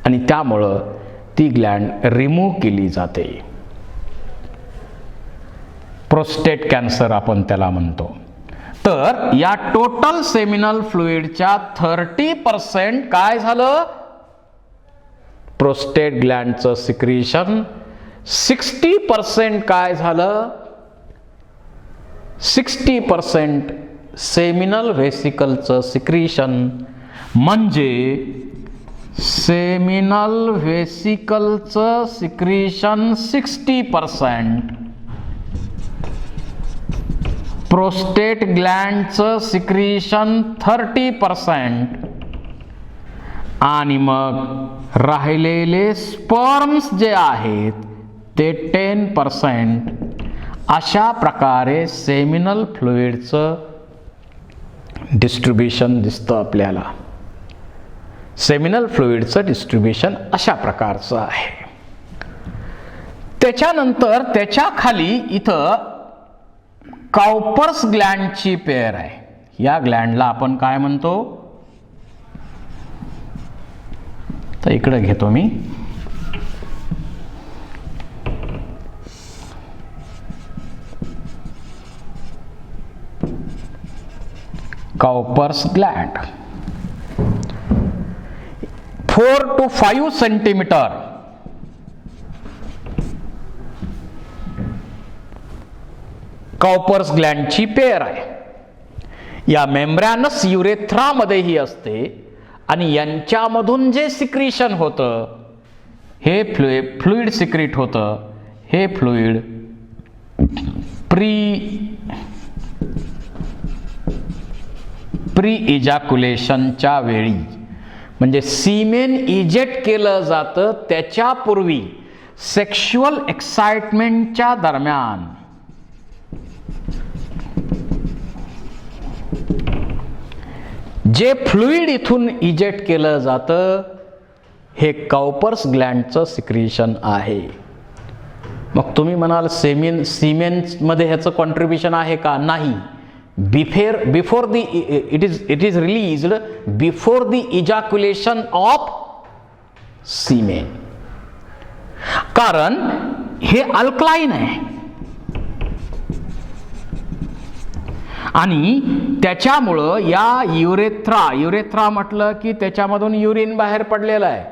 आणि त्यामुळं ती ग्लँड रिमूव्ह केली जाते. प्रोस्टेट कॅन्सर आपण त्याला म्हणतो. तर या टोटल सेमिनल फ्लुइडच्या 30% काय झालं? Prostate ग्लँडचं secretion. 60% काय झालं? 60% सेमिनल व्हेसिकलचं सिक्रिशन. म्हणजे सेमिनल व्हेसिकलचं सिक्रिशन 60%, प्रोस्टेट ग्लँडचं सिक्रिशन 30%, आणि मग राहिलेले स्पर्म्स जे आहेत ते 10%. अशा प्रकारे सेमिनल फ्लुइडचं डिस्ट्रीब्युशन दिसतं आपल्याला. सेमिनल फ्लुइडचं डिस्ट्रीब्युशन अशा प्रकारचं आहे. त्याच्यानंतर त्याच्या खाली इथं काउपर्स ग्लँडची पेअर आहे. या ग्लँडला आपण काय म्हणतो? तर इकडे घेतो मी. Cowper's gland 4 to 5 centimeter Cowper's ग्लँडची पेअर आहे. या मेम्ब्रॅनस युरेथ्रामध्येही असते आणि यांच्यामधून जे सिक्रिशन होतं हे फ्लुइड सिक्रिट होतं. हे फ्लुइड प्री इजॅक्युलेशनच्या वेळी, म्हणजे सीमेन इजेक्ट केलं जातं त्याच्यापूर्वी, सेक्शुअल एक्साइटमेंटच्या दरम्यान जे फ्लुइड इथून इजेक्ट केलं जातं हे काउपर्स ग्लँडचं सिक्रिशन आहे. मग तुम्ही म्हणाल सीमेनमध्ये ह्याचं कॉन्ट्रीब्युशन आहे का? नाही. Before it is released before the ejaculation of semen. कारण हे अल्कलाइन आहे आणि त्याच्यामुळं या युरेथ्रा म्हटलं की त्याच्यामधून युरिन बाहेर पडलेलं आहे.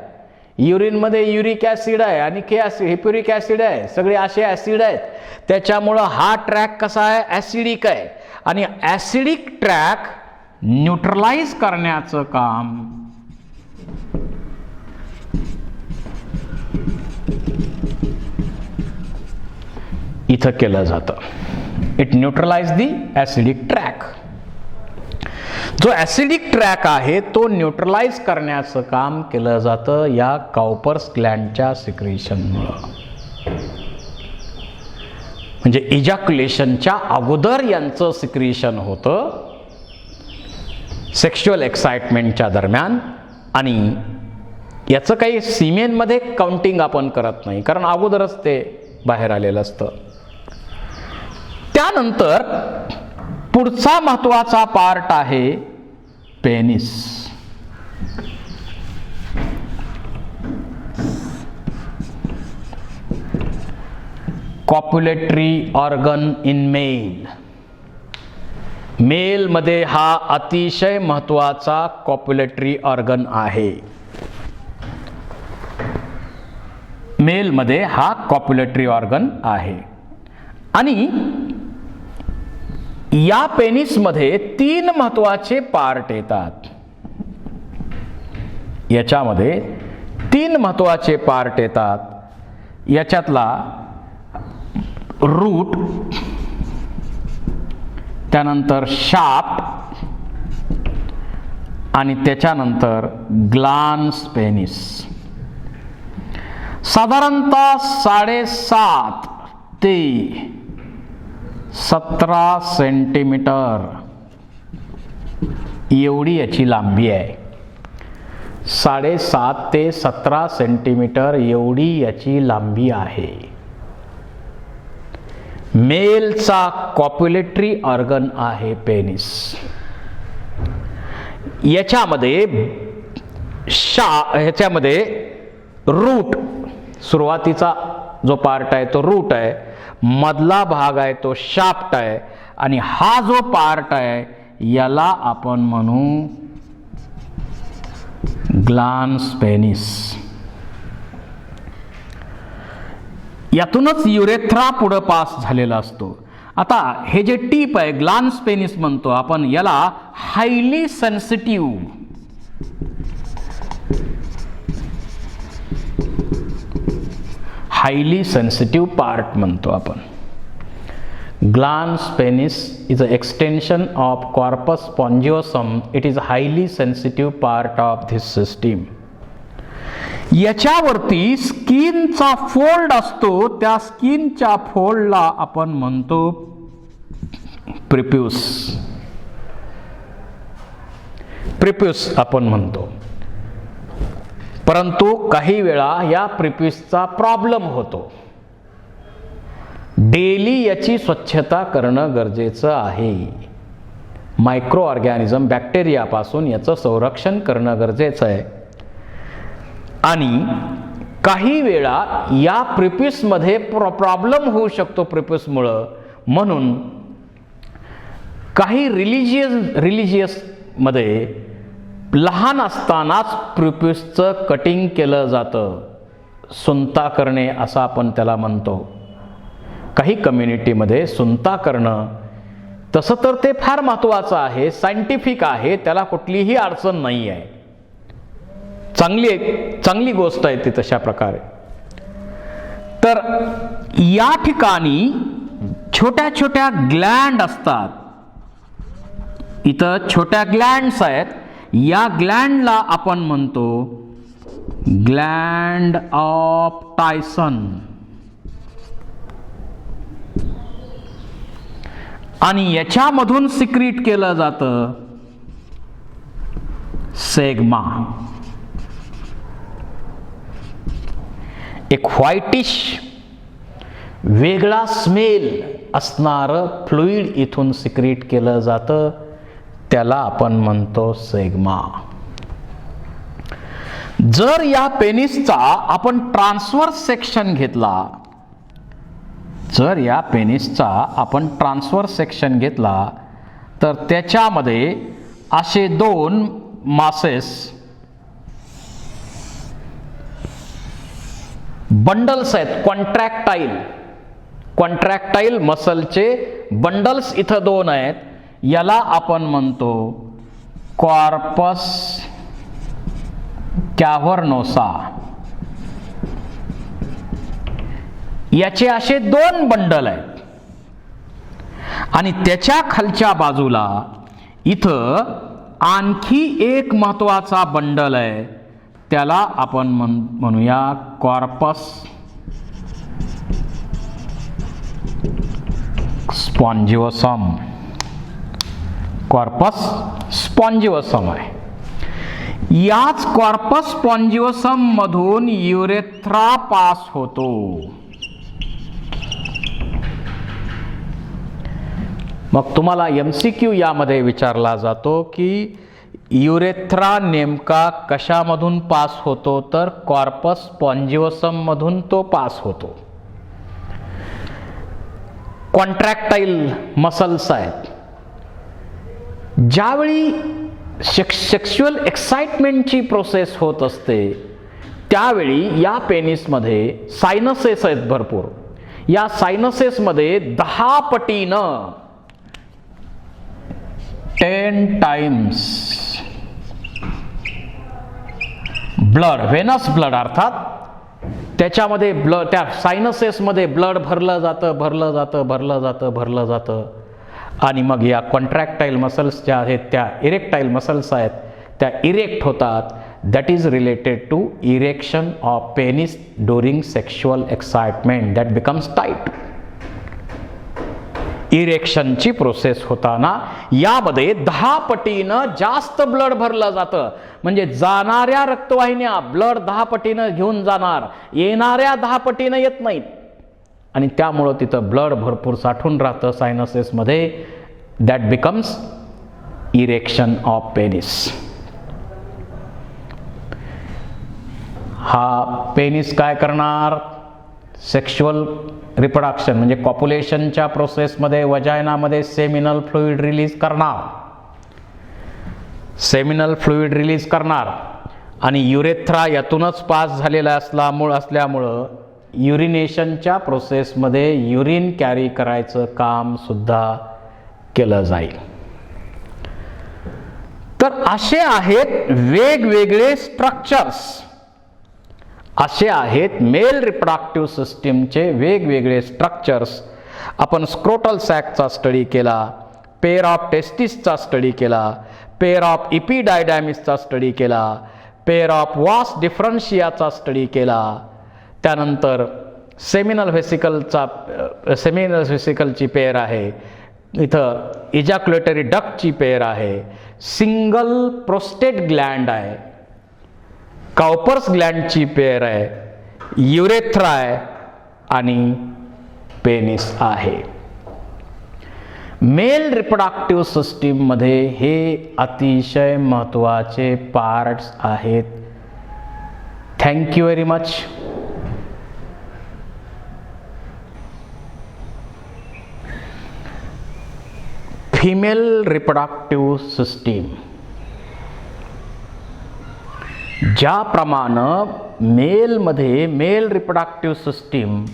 युरिनमध्ये युरिक ॲसिड आहे आणि हिप्युरिक ॲसिड आहे. सगळे असे ॲसिड आहेत. त्याच्यामुळं हा ट्रॅक कसा आहे? ॲसिडिक आहे. आणि ॲसिडिक ट्रॅक न्यूट्रलाइज करण्याचं काम इथं केलं जातं. It neutralise the acidic tract. जो ॲसिडिक ट्रॅक आहे तो न्यूट्रलाइज करण्याचं काम केलं जातं या काउपर्स ग्लँडच्या सिक्रिशनमुळं. म्हणजे इजॅक्युलेशनच्या अगोदर यांचं सिक्रिशन होतं सेक्शुअल एक्साइटमेंटच्या दरम्यान. आणि याचं काही सीमेनमध्ये काउंटिंग आपण करत नाही कारण अगोदरच ते बाहेर आलेलं असतं. त्यानंतर पुढचा महत्वाचा पार्ट आहे penis. Copulatory organ in male. मेलमध्ये हा अतिशय महत्वाचा कॉप्युलेटरी ऑर्गन आहे. मेलमध्ये हा कॉप्युलेटरी ऑर्गन आहे. आणि या पेनिसमध्ये 3 महत्वाचे पार्ट येतात. याच्यामध्ये 3 महत्वाचे पार्ट येतात. याच्यातला रूट, त्यानंतर शाफ्ट आणि त्याच्यानंतर ग्लान्स पेनिस. साधारणतः 7.5 ते 17 सेंटीमीटर एवढी याची लांबी आहे. 7.5 ते 17 सेंटीमीटर एवढी याची लांबी आहे. मेलचा कॉप्युलेटरी ऑर्गन आहे पेनिस. ह्याच्यामध्ये रूट, सुरुवातीचा जो पार्ट आहे तो रूट आहे, मधला भाग आहे तो शाफ्ट आहे, आणि हा जो पार्ट आहे याला आपण म्हणू ग्लान्स पेनिस. यातूनच युरेथ्रा पुढे पास झालेला असतो. आता हे जे टीप आहे, ग्लान्स पेनिस म्हणतो आपण याला, हायली सेन्सिटिव्ह पार्ट म्हणतो आपण. Glans penis is a extension of corpus spongiosum. It is highly sensitive part of this system. याच्यावरती स्किनचा फोल्ड असतो. त्या स्किनच्या फोल्डला आपण म्हणतो प्रिप्यूस. आपण म्हणतो. परंतु काही वेळा या प्रिप्यूसचा प्रॉब्लेम होतो. डेली याची स्वच्छता करणं गरजेचं आहे. मायक्रो ऑर्गॅनिझम, बॅक्टेरियापासून याचं संरक्षण करणं गरजेचं आहे. आणि काही वेळा या प्रिप्यूसमध्ये प्रॉब्लेम होऊ शकतो प्रिप्यूसमुळं. म्हणून काही रिलिजियस मध्ये लहान असतानाच प्रिप्यूसचं कटिंग केलं जातं. सुंता करणे असं आपण त्याला म्हणतो. काही कम्युनिटीमध्ये सुंता करणं, तसं तर ते फार महत्त्वाचं आहे, सायंटिफिक आहे, त्याला कुठलीही अडचण नाही आहे. चांगली गोष्ट आहे ती तशा प्रकारे. तर या ठिकाणी छोट्या छोट्या ग्लँड असतात. इथं छोट्या ग्लँड्स आहेत. या ग्लँडला आपण म्हणतो ग्लँड ऑफ टायसन. आणि याच्यामधून सिक्रीट केलं जातं सेग्मा. एक व्हाईटिश वेगळा स्मेल असणारं फ्लुइड इथून सिक्रीट केलं जातं. त्याला आपण म्हणतो सेग्मा. जर या पेनिसचा आपण ट्रान्सव्हर्स सेक्शन घेतला, तर त्याच्यामध्ये असे 2 मासेस, बंडल्स आहेत. कॉन्ट्रॅक्टाईल मसलचे बंडल्स इथं 2 आहेत. याला आपण म्हणतो कॉर्पस कॅव्हर्नोसा. याचे असे 2 बंडल आहेत. आणि त्याच्या खालच्या बाजूला इथं आणखी एक महत्वाचा बंडल आहे. त्याला आपण म्हणूया कॉर्पस स्पॉन्जिओसम. आहे. याच कॉर्पस स्पॉन्जिओसम मधून युरेथ्रा पास होतो. मग तुम्हाला MCQ यामध्ये विचारला जातो की युरेथ्रा नेमका कशामधून पास होतो, तर कॉर्पस स्पॉन्जिओसम मधून तो पास होतो. कॉन्ट्रॅक्टाईल मसल्स आहेत. ज्यावेळी सेक्शुअल एक्साइटमेंटची प्रोसेस होत असते त्यावेळी या पेनिसमध्ये सायनसेस आहेत भरपूर. या सायनसेसमध्ये 10 पटीनं 10 टाइम्स ब्लड, व्हेनस ब्लड अर्थात त्याच्यामध्ये ब्लड, त्या सायनसेसमध्ये ब्लड भरलं जातं आणि मग या कॉन्ट्रॅक्टाईल मसल्स ज्या आहेत त्या इरेक्टाईल मसल्स आहेत त्या इरेक्ट होतात. That is related to erection of penis during sexual excitement that becomes tight. इरेक्शनची प्रोसेस होताना यामध्ये 10 पटीनं जास्त ब्लड भरलं जातं. म्हणजे जाणाऱ्या रक्तवाहिन्या ब्लड 10 पटीनं घेऊन जाणार, येणाऱ्या 10 पटीनं येत नाहीत आणि त्यामुळं तिथं ब्लड भरपूर साठून राहतं सायनसेसमध्ये. That becomes erection of penis. हा पेनिस काय करणार, सेक्शुअल रिप्रोडक्शन म्हणजे कॉप्युलेशनच्या प्रोसेसमध्ये वजायनामध्ये सेमिनल फ्लुइड रिलीज करणार आणि युरेथ्रा यातूनच पास झालेला असल्यामुळं युरिनेशनच्या प्रोसेसमध्ये युरिन कॅरी करायचं काम सुद्धा केलं जाईल. तर असे आहेत वेगवेगळे स्ट्रक्चर्स, असे आहेत मेल रिप्रोडक्टिव्ह सिस्टीमचे वेगवेगळे स्ट्रक्चर्स. आपण स्क्रोटल सॅकचा स्टडी केला, पेअर ऑफ टेस्टिसचा स्टडी केला, पेअर ऑफ इपिडायडॅमिसचा स्टडी केला, पेअर ऑफ वास डिफरन्शियाचा स्टडी केला, त्यानंतर सेमिनल व्हेसिकलची पेअर आहे, इथं इजॅक्युलेटरी डक्टची पेअर आहे, सिंगल प्रोस्टेट ग्लँड आहे, काउपर्स ग्लँडची पेअर आहे, युरेथ्रा आहे आणि पेनिस आहे. मेल रिप्रोडक्टिव्ह सिस्टीममध्ये हे अतिशय महत्त्वाचे पार्ट्स आहेत. Thank you very much. Female reproductive system ज्याप्रमाणे मेलमध्ये मेल रिप्रोडक्टिव्ह सिस्टीम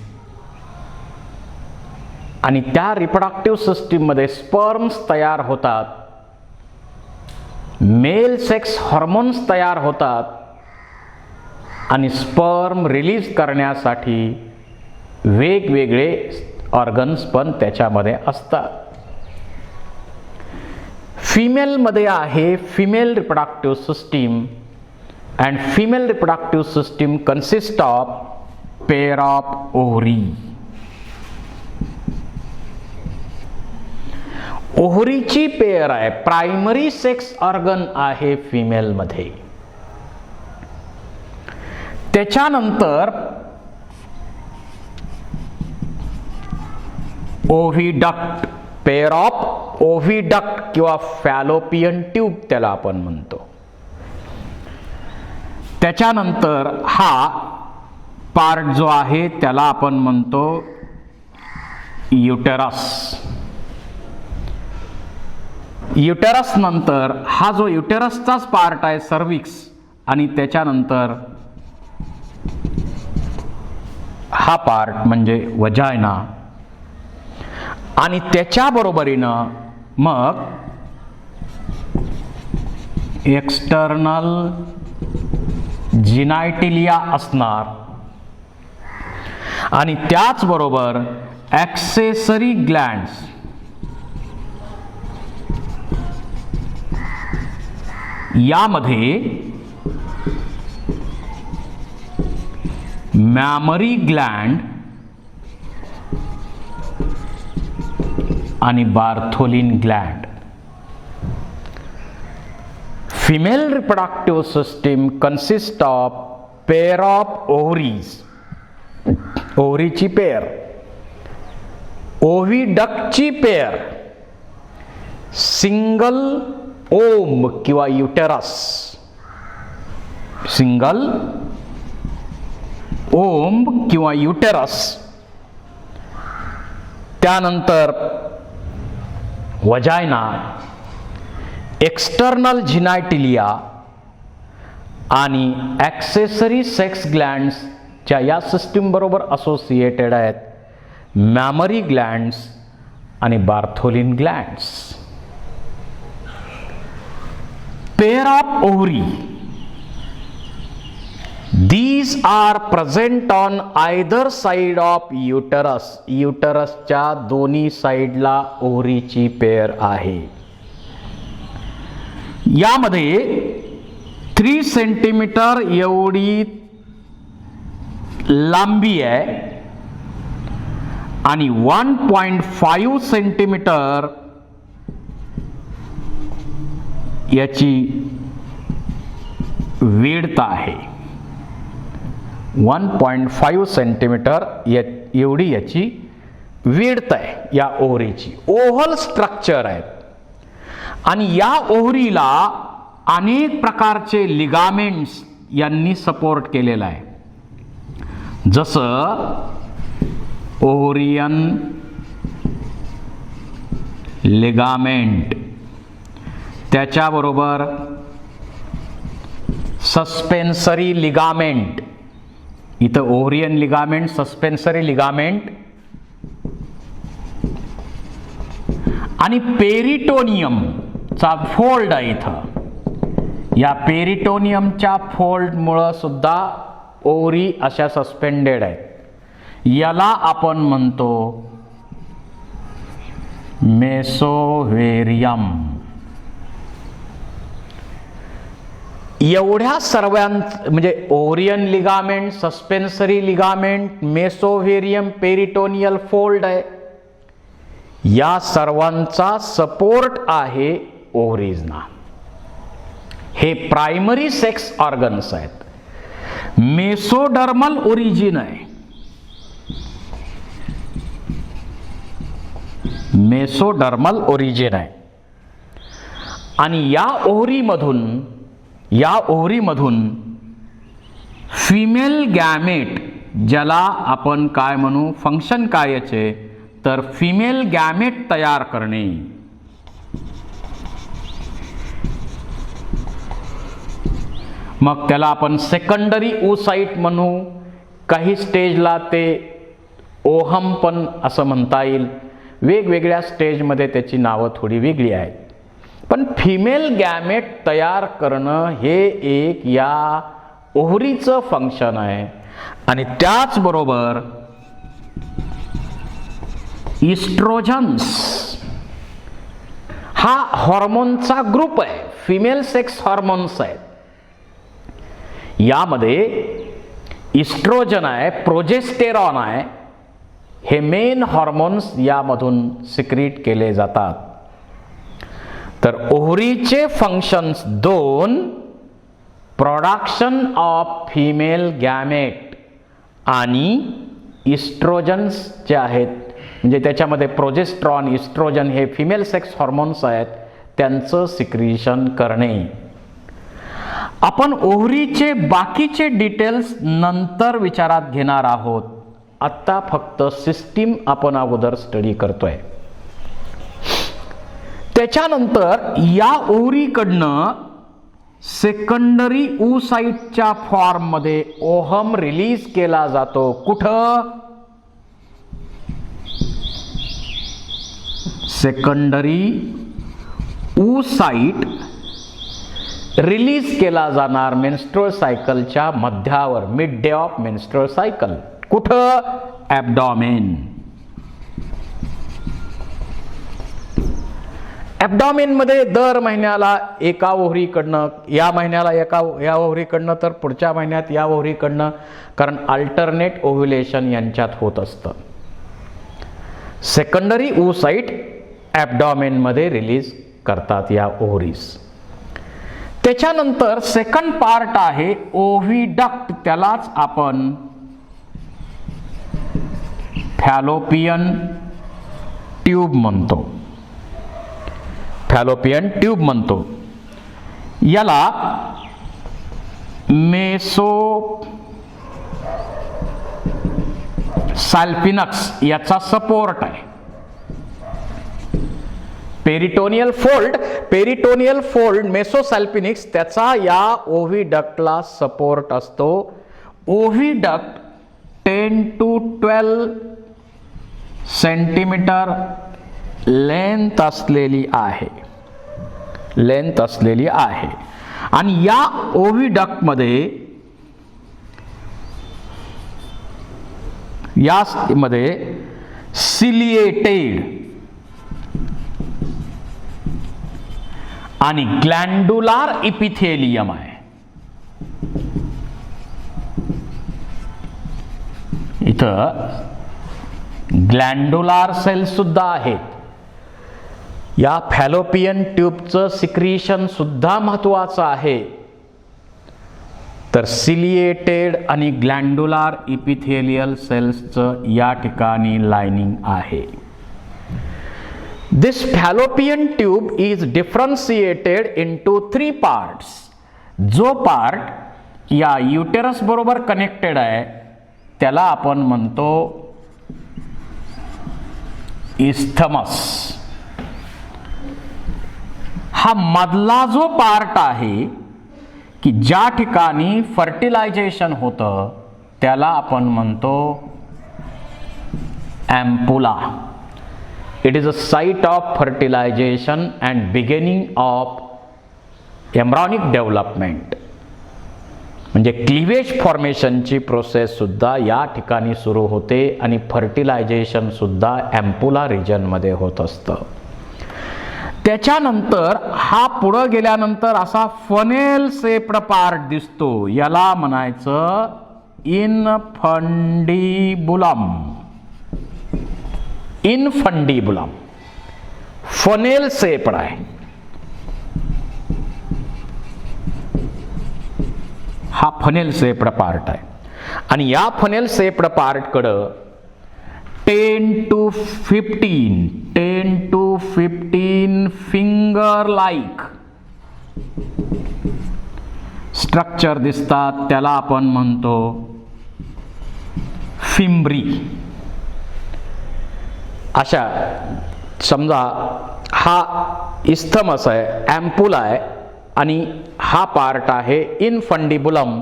आणि त्या रिप्रोडक्टिव्ह सिस्टीममध्ये स्पर्म्स तयार होतात, मेल सेक्स हॉर्मोन्स तयार होतात आणि स्पर्म रिलीज करण्यासाठी वेगवेगळे ऑर्गन्स पण त्याच्यामध्ये असतात. फिमेलमध्ये आहे female reproductive system and female reproductive system consists of pair of ovary. ओव्हरीची पेअर आहे, प्रायमरी सेक्स ऑर्गन आहे फिमेल मध्ये. त्याच्यानंतर ओव्हिडक्ट, पेअर ऑफ ओव्हिडक्ट किंवा फॅलोपियन ट्यूब त्याला आपण म्हणतो. त्याच्यानंतर हा पार्ट जो आहे त्याला आपण म्हणतो युटेरस. युटेरस नंतर हा जो युटेरसचाच पार्ट आहे सर्विक्स आणि त्याच्यानंतर हा पार्ट म्हणजे वजायना आणि त्याच्या बरोबरीनं मग एक्सटर्नल जिनायटिलिया असणार आणि त्याचबरोबर ॲक्सेसरी ग्लँड्स यामध्ये मॅमरी ग्लँड आणि Bartholin gland. Female reproductive system consists of pair of ovaries, ओव्हरीची पेअर, ओव्हिडक्टची पेअर सिंगल ओम किंवा युटेरस, सिंगल ओम किंवा युटेरस. त्यानंतर वजायना, एक्सटर्नल जिनायटिलिया आणि ॲक्सेसरी सेक्स ग्लँड्सच्या या सिस्टीम बरोबर असोसिएटेड आहेत मॅमरी ग्लँड्स आणि Bartholin glands. Pair of ovary, these are present on either side of uterus. युटरसच्या दोन्ही साइडला ओव्हरीची पेअर आहे. यामध्ये 3 सेंटीमीटर एवढी लांबी आहे आणि 1.5 सेंटीमीटर याची विड्थ आहे. 1.5 सेंटीमीटर एवढी याची विड्थ आहे या ओव्हरीची. ओव्हल स्ट्रक्चर आहे आणि या ओव्हरीला अनेक प्रकारचे लिगामेंट्स यांनी सपोर्ट केलेला आहे. जसं ओव्हरियन लिगामेंट, त्याच्याबरोबर सस्पेन्सरी लिगामेंट, इथं ओव्हरियन लिगामेंट, सस्पेन्सरी लिगामेंट आणि पेरिटोनियमचा फोल्ड आहे इथं. या पेरिटोनियमच्या फोल्डमुळं सुद्धा ओव्हरी अशा सस्पेंडेड आहेत. याला आपण म्हणतो मेसोव्हेरियम. एवढ्या सर्वांचं म्हणजे ovarian ligament, सस्पेन्सरी ligament, मेसोव्हेरियम, peritoneal fold आहे. या सर्वांचा सपोर्ट आहे ओव्हरीजना. हे प्रायमरी सेक्स ऑर्गन्स आहेत. मेसोडर्मल ओरिजिन आहे. मेसोडर्मल ओरिजिन आहे आणि या ओव्हरीमधून फिमेल गॅमेट, ज्याला आपण काय म्हणू, फंक्शन काय याचे, तर फिमेल गॅमेट तयार करणे. मग त्याला आपण सेकंडरी oocyte म्हणू. काही स्टेजला ते ओहम पण असं म्हणता येईल. वेगवेगळ्या स्टेजमध्ये त्याची नावं थोडी वेगळी आहेत. पण फिमेल गॅमेट तयार करणं हे एक या ओव्हरीचं फंक्शन आहे. आणि त्याचबरोबर इस्ट्रोजन्स हा हॉर्मोनचा ग्रुप आहे. फिमेल सेक्स हॉर्मोन्स आहेत. यामध्ये इस्ट्रोजन आहे, प्रोजेस्टेरॉन आहे. हे मेन हॉर्मोन्स यामधून सिक्रीट केले जातात. तर ओव्हरीचे functions 2, production of female gamete आणि इस्ट्रोजन्स जे आहेत, म्हणजे त्याच्यामध्ये प्रोजेस्ट्रॉन, इस्ट्रोजन हे फिमेल सेक्स हॉर्मोन्स आहेत, त्यांचं सिक्रिशन करणे. आपण ओव्हरीचे बाकीचे डिटेल्स नंतर विचारात घेणार आहोत. आत्ता फक्त सिस्टीम आपण अगोदर स्टडी करतोय. त्याच्यानंतर या ओव्हरीकडनं सेकंडरी oocyteच्या फॉर्ममध्ये ओहम रिलीज केला जातो. कुठं? सेकंडरी oocyte रिलीज केला जाणार मेन्स्ट्रुअल सायकलच्या मध्यावर, mid day of menstrual cycle. कुठं? ॲब्डॉमेन. ॲब्डॉमेनमध्ये दर महिन्याला एका ओव्हरीकडनं, या महिन्याला या ओव्हरीकडनं, तर पुढच्या महिन्यात या ओव्हरीकडनं, कारण अल्टरनेट ओव्ह्युलेशन यांच्यात होत असतं. सेकंडरी oocyte ॲब्डॉमेनमध्ये रिलीज करतात या ओव्हरीज. त्याच्यानंतर सेकंड पार्ट आहे ओव्हिडक्ट. त्यालाच आपण फॅलोपियन ट्यूब म्हणतो. फॅलोपियन ट्यूब म्हणतो. याला मेसो सॅल्पिनक्स याचा सपोर्ट आहे. पेरिटोनियल फोल्ड मेसोसॅल्पिनिक्स त्याचा या ओव्हिडक्टला सपोर्ट असतो. ओव्हिडक्ट 10 to 12 सेंटीमीटर लेंथ असलेली आहे आणि या ओव्हिडक्टमध्ये सिलिएटेड आणि ग्लॅन्डुलार इपिथेलियम आहे. इथं ग्लॅन्डुलार सेल्स सुद्धा आहेत. या फॅलोपियन ट्यूबचं सिक्रिशन सुद्धा महत्वाचं आहे. तर सिलिएटेड आणि ग्लॅन्डुलार इपिथेलियल सेल्सचं या ठिकाणी लाइनिंग आहे. This fallopian tube is differentiated into 3 parts. जो पार्ट या युटेरस बरोबर कनेक्टेड आहे त्याला आपण म्हणतो इस्थमस. हा मधला जो पार्ट आहे की ज्या ठिकाणी फर्टिलायझेशन होतं त्याला आपण म्हणतो ampulla. It is a site of fertilization and beginning of embryonic development. म्हणजे क्लिवेज फॉर्मेशनची प्रोसेस सुद्धा या ठिकाणी सुरू होते आणि फर्टिलायझेशन सुद्धा एम्पुला रिजन मध्ये होत असतं. त्याच्यानंतर हा पुढे गेल्यानंतर असा फनेल शेप्ड पार्ट दिसतो. याला म्हणायचं इनफंडिबुलम. फनेल शेप्ड आहे. हा फनेल शेप्ड पार्ट आहे आणि या फनेल शेप्ड पार्ट कडे 10 to 15 फिंगर लाइक स्ट्रक्चर दिसतात. त्याला आपण म्हणतो फिम्ब्री. अशा समजा हा इस्थमस आहे, एम्पुला आहे आणि हा पार्ट आहे इनफंडिबुलम.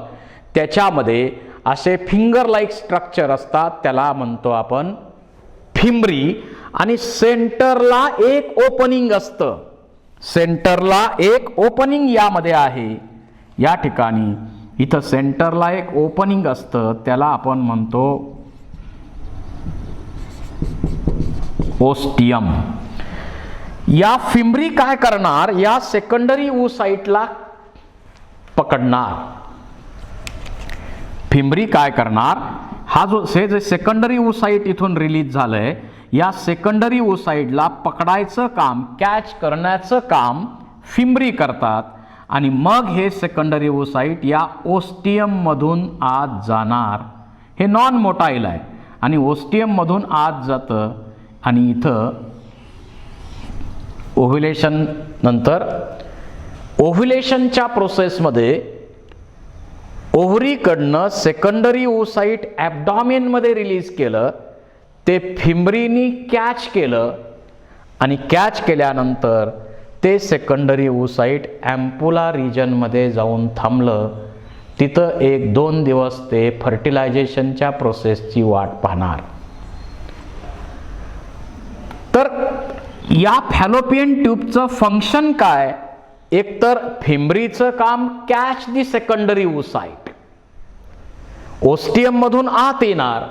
त्याच्यामध्ये असे फिंगर लाईक स्ट्रक्चर असतात त्याला म्हणतो आपण फिम्ब्री. आणि सेंटरला एक ओपनिंग असतं. सेंटरला एक ओपनिंग यामध्ये आहे. या ठिकाणी इथं सेंटरला एक ओपनिंग असतं त्याला आपण म्हणतो ओस्टियम. या फिम्ब्री काय करणार, या सेकंडरी ओसाइटला पकडणार. फिम्ब्री काय करणार, हा जो सेकंडरी ओसाइट इथून रिलीज झालंय या सेकंडरी ओसाइटला पकडायचं काम, कॅच करण्याचं काम फिम्ब्री करतात आणि मग हे सेकंडरी ओसाइट या ओस्टियम मधून आत जाणार. हे नॉन मोटाईल आहे आणि ओस्टियम मधून आत जातं आणि इथं ओव्ह्युलेशन नंतर ओव्ह्युलेशनच्या प्रोसेसमध्ये ओव्हरीकडनं सेकंडरी ओसाइट ॲब्डॉमेन मध्ये रिलीज केलं. ते फिम्ब्रीनी कॅच केलं आणि कॅच केल्यानंतर ते सेकंडरी ओसाइट एम्पुला रिजन मध्ये जाऊन थांबलं. तिथं 1-2 दिवस ते फर्टिलायझेशनच्या प्रोसेसची वाट पाहणार. तर या फॅलोपियन ट्यूबचं फंक्शन काय, एकतर फिम्ब्रीचं काम कॅच दी सेकंडरी ओसाइट, ओस्टियम मधून आत येणार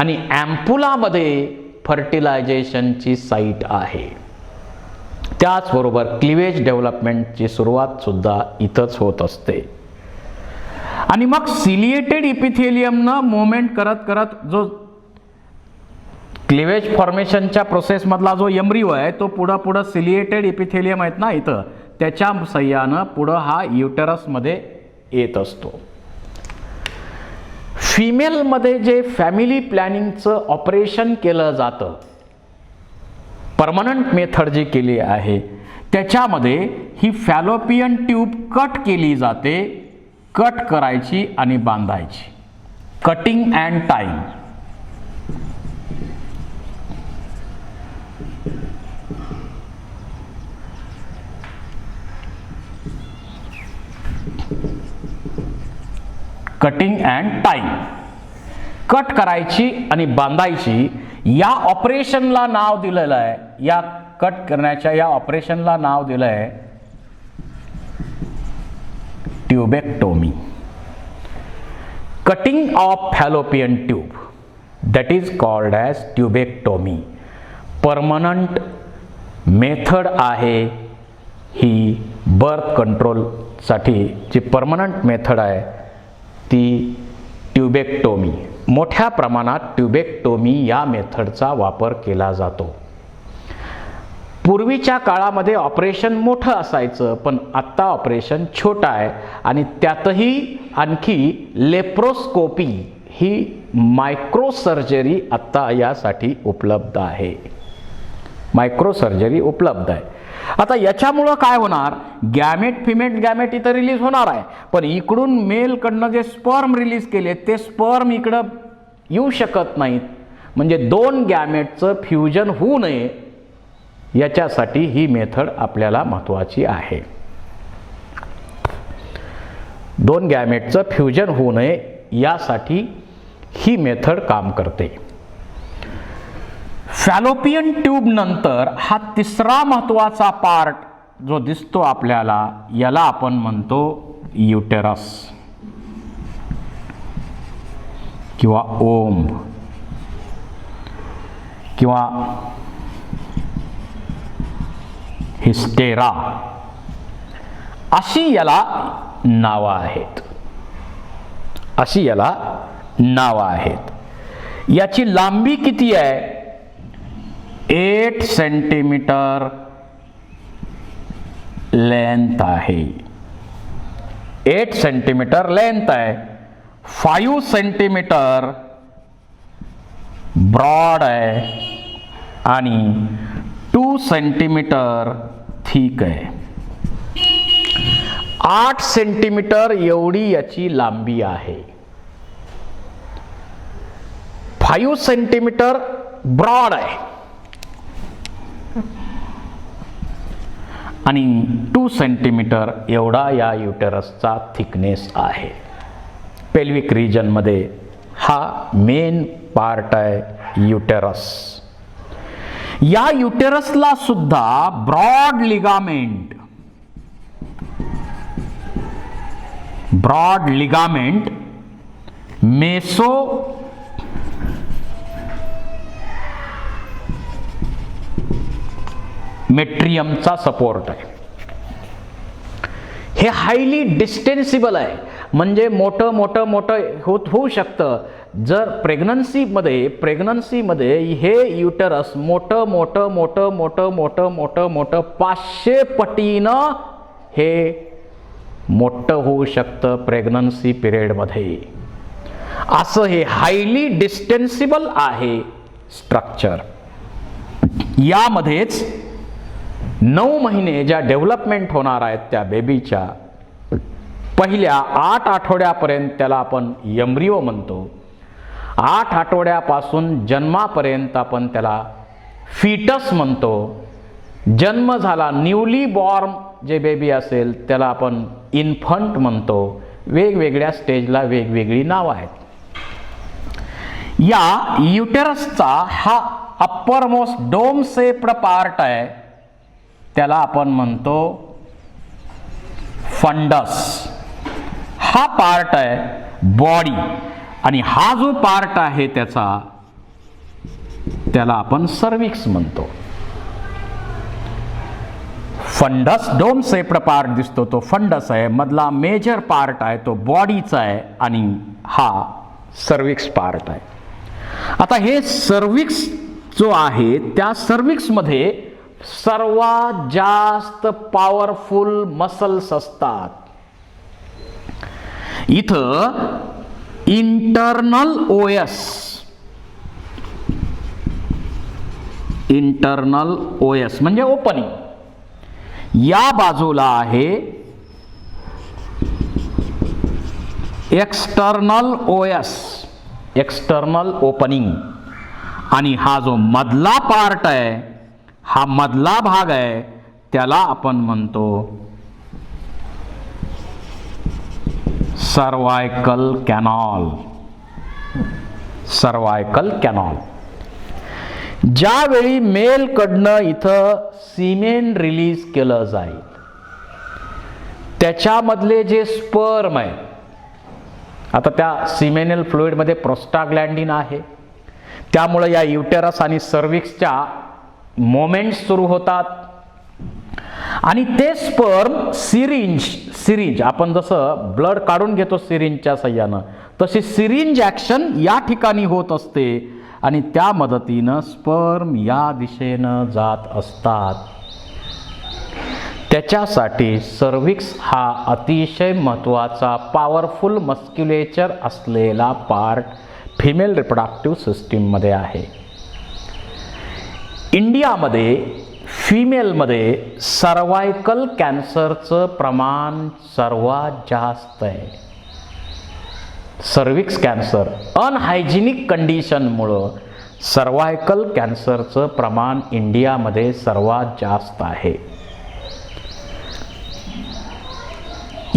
आणि एम्पुला मध्ये फर्टिलायझेशनची साइट आहे. त्याचबरोबर क्लिवेज डेव्हलपमेंटची सुरुवात सुद्धा इथंच होत असते. आणि मग सिलिएटेड इपिथेलियमनं मूवमेंट करत करत जो क्लिवेज फॉर्मेशनच्या प्रोसेस मधला जो एम्ब्रिओ आहे तो पुढं सिलिएटेड इपिथेलियम आहेत ना इथं, त्याच्या सहाय्यानं पुढं हा युटेरस मध्ये येत असतो. फिमेल मध्ये जे फॅमिली प्लॅनिंगचं ऑपरेशन केलं जातं, परमनंट मेथड जी केली आहे त्याच्यामध्ये ही फॅलोपियन ट्यूब कट केली जाते, कट करायची आणि बांधायची. Cutting and टाईंग. Cutting and टाईंग. Cut करायची आणि बांधायची. या ऑपरेशनला नाव दिलेलं आहे, या कट करण्याच्या या ऑपरेशनला नाव दिलं आहे tubectomy. Cutting of fallopian tube, that is called as tubectomy. Permanent method आहे ही. बर्थ कंट्रोलसाठी जी परमनंट मेथड आहे ती ट्यूबेक्टोमी. मोठ्या प्रमाणात ट्यूबेक्टोमी या मेथडचा वापर केला जातो. पूर्वीच्या काळामध्ये ऑपरेशन मोठं असायचं, पण आत्ता ऑपरेशन छोटं आहे आणि त्यातही आणखी लेप्रोस्कोपी ही मायक्रो सर्जरी आत्ता यासाठी उपलब्ध आहे. मायक्रो सर्जरी उपलब्ध आहे. आता याच्यामुळं काय होणार, गॅमेट फिमेट गॅमेट इथं रिलीज होणार आहे, पण इकडून मेलकडनं जे स्पर्म रिलीज केले ते स्पर्म इकडं येऊ शकत नाहीत. म्हणजे दोन गॅमेटचं फ्युजन होऊ नये याच्यासाठी ही मेथड आपल्याला महत्त्वाची आहे. दोन गॅमेटचं फ्युजन होऊ नये यासाठी ही मेथड काम करते. फॅलोपियन ट्यूब नंतर हा तिसरा महत्त्वाचा पार्ट जो दिसतो आपल्याला, याला आपण म्हणतो युटेरस किंवा ओम किंवा हिस्टेरा अशी याला नावं आहेत. अशी याला नावं आहेत. याची लांबी किती आहे? 8 सेंटीमीटर लेंथ आहे. 8 सेंटीमीटर लेंथ आहे. 5 सेंटीमीटर ब्रॉड आहे आणि 2 सेंटीमीटर थिक आहे. 8 सेंटीमीटर एवढी याची लांबी आहे. 5 सेंटीमीटर ब्रॉड आहे आणि 2 सेंटीमीटर एवढा या युटेरसचा थिकनेस आहे. पेल्विक रिजनमध्ये हा मेन पार्ट आहे युटेरस. या युटेरसला सुद्धा ब्रॉड लिगामेंट मेट्रियमचा सपोर्ट आहे. हे हायली डिस्टेन्सिबल आहे. म्हणजे मोठं होऊ शकतं. जर प्रेग्नन्सीमध्ये हे युटेरस मोठं 500 पटीनं हे मोठं होऊ शकतं प्रेग्नन्सी पिरियडमध्ये. असं हे हायली डिस्टेन्सिबल आहे स्ट्रक्चर. यामध्येच 9 महिने ज्या डेव्हलपमेंट होणार आहेत त्या बेबीच्या, पहिल्या 8 आठवड्यापर्यंत त्याला आपण एम्ब्रिओ म्हणतो. 8 आठवड्यापासून जन्मापर्यंत आपण त्याला फीटस म्हणतो. जन्म झाला न्यूली बॉर्न जे बेबी असेल त्याला आपण इन्फंट म्हणतो. वेगवेगळ्या स्टेजला वेगवेगळी नावं आहेत. या युटेरसचा हा upper most dome shaped part आहे, त्याला आपण म्हणतो फंडस. हा पार्ट आहे बॉडी आणि हा जो पार्ट आहे त्याला आपण सर्विक्स म्हणतो. फंडस डोम शेप्ड पार्ट दिसतो तो फंडस आहे. मधला मेजर पार्ट आहे तो बॉडीचा आहे आणि हा सर्विक्स पार्ट आहे. आता हे सर्विक्स जो आहे त्या सर्विक्समध्ये सर्वात जास्त पॉवरफुल मसल्स असतात. इथं इंटरनल ओएस म्हणजे ओपनिंग. या बाजूला आहे एक्सटर्नल ओएस, एक्सटर्नल ओपनिंग, आणि हा जो मधला पार्ट आहे, हा मधला भाग आहे, त्याला आपण म्हणतो सर्वायकल कॅनॉल. Cervical canal. ज्यावेळी मेलकडनं इथं सिमेन रिलीज केलं जाईल, त्याच्यामधले जे स्पर्म आहे, आता त्या सिमेनल फ्लुइडमध्ये प्रोस्टाग्लॅन्डिन आहे, त्यामुळे या युटेरस आणि सर्विक्सच्या मोमेंट्स सुरू होतात, आणि ते स्पर्म सिरिंज आपण जसं ब्लड काढून घेतो सिरिंजच्या साह्यानं, तशी सिरिंज ॲक्शन या ठिकाणी होत असते, आणि त्या मदतीनं स्पर्म या दिशेनं जात असतात. त्याच्यासाठी सर्विक्स हा अतिशय महत्त्वाचा पॉवरफुल मस्क्युलेचर असलेला पार्ट फिमेल रिप्रोडक्टिव्ह सिस्टीममध्ये आहे. इंडियामध्ये फिमेलमध्ये सर्वायकल कॅन्सरचं प्रमाण सर्वात जास्त आहे. सर्विक्स कॅन्सर अनहायजिनिक कंडिशनमुळं सर्वायकल कॅन्सरचं प्रमाण इंडियामध्ये सर्वात जास्त आहे.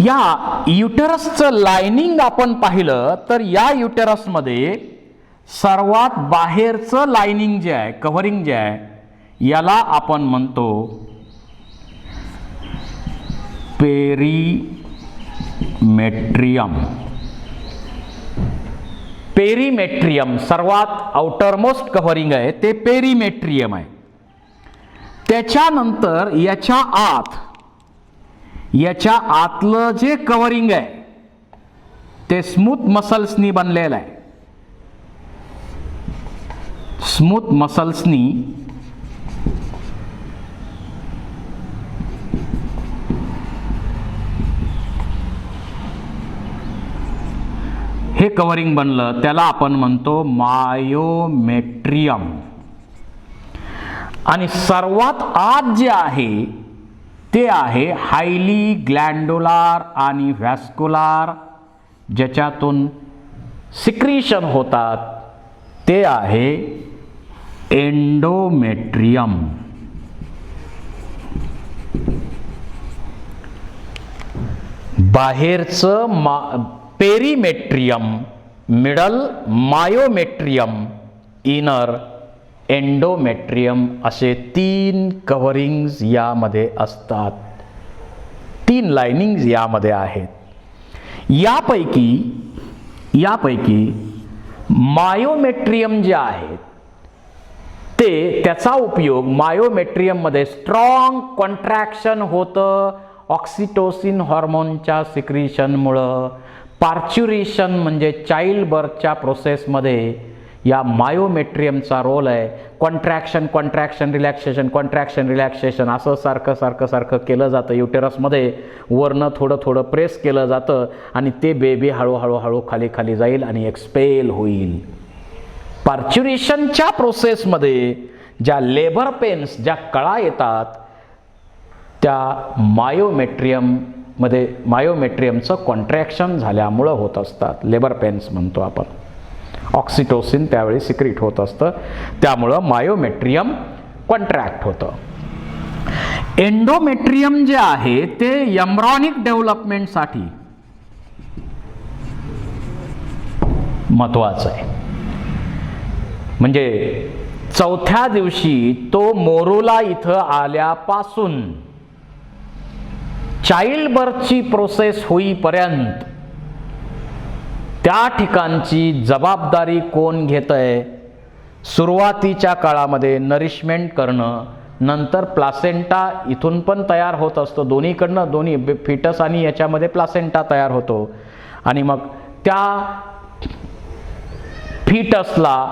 या युटेरसचं लायनिंग आपण पाहिलं तर या युटेरसमध्ये सर्वात बाहेरचं लायनिंग जे आहे, कव्हरिंग जे आहे, याला आपण म्हणतो पेरीमेट्रियम. पेरीमेट्रियम सर्वात आउटरमोस्ट कव्हरिंग आहे ते पेरीमेट्रियम आहे. त्याच्यानंतर याच्या आतलं जे कव्हरिंग आहे ते स्मूथ मसल्सनी बनलेलं आहे. स्मूथ मसल्सनी हे कव्हरिंग बनलं, त्याला आपण म्हणतो मायोमेट्रियम. आणि सर्वात आत जे आहे ते आहे हायली ग्लँडुलार आणि व्हॅस्क्युलार, ज्याच्यातून सिक्रीशन होतात, ते आहे एंडोमेट्रियम. बाहेरचं perimetrium, middle myometrium, inner endometrium असे 3 कव्हरिंग्ज यामध्ये असतात. 3 लाइनिंग्ज यामध्ये आहेत. यापैकी मायोमेट्रियम जे आहेत त्याचा उपयोग मायोमेट्रियममध्ये स्ट्रॉंग कॉन्ट्रॅक्शन होतं ऑक्सिटोसिन हॉर्मोनच्या सिक्रिशनमुळं. पार्च्युरेशन म्हणजे चाइल्ड बर्थच्या प्रोसेसमध्ये या मायोमेट्रियमचा रोल आहे. कॉन्ट्रॅक्शन रिलॅक्सेशन असं सारखं केलं जातं युटेरसमध्ये. वरनं थोडं प्रेस केलं जातं आणि ते बेबी हळूहळू खाली जाईल आणि एक्सपेल होईल. पार्च्युरेशनच्या प्रोसेसमध्ये ज्या लेबर पेन्स, ज्या कळा येतात, त्या मायोमेट्रियमचं कॉन्ट्रॅक्शन झाल्यामुळं होत असतात. लेबर पेन्स म्हणतो आपण. ऑक्सिटोसिन त्यावेळी सिक्रीट होत असतं, त्यामुळं मायोमेट्रियम कॉन्ट्रॅक्ट होतं. एंडोमेट्रियम जे आहे ते एम्ब्रॉनिक डेव्हलपमेंटसाठी महत्वाचं आहे. म्हणजे 4थ्या दिवशी तो मोरुला इथं आल्यापासून चाइल्ड बर्थची प्रोसेस होईपर्यंत त्या ठिकाणची जबाबदारी कोण घेतंय? सुरुवातीच्या काळामध्ये नरिशमेंट करणं, नंतर प्लासेंटा इथून पण तयार होत असतो, दोन्ही फिटस आणि याच्यामध्ये प्लासेंटा तयार होतो, आणि मग त्या फिटसला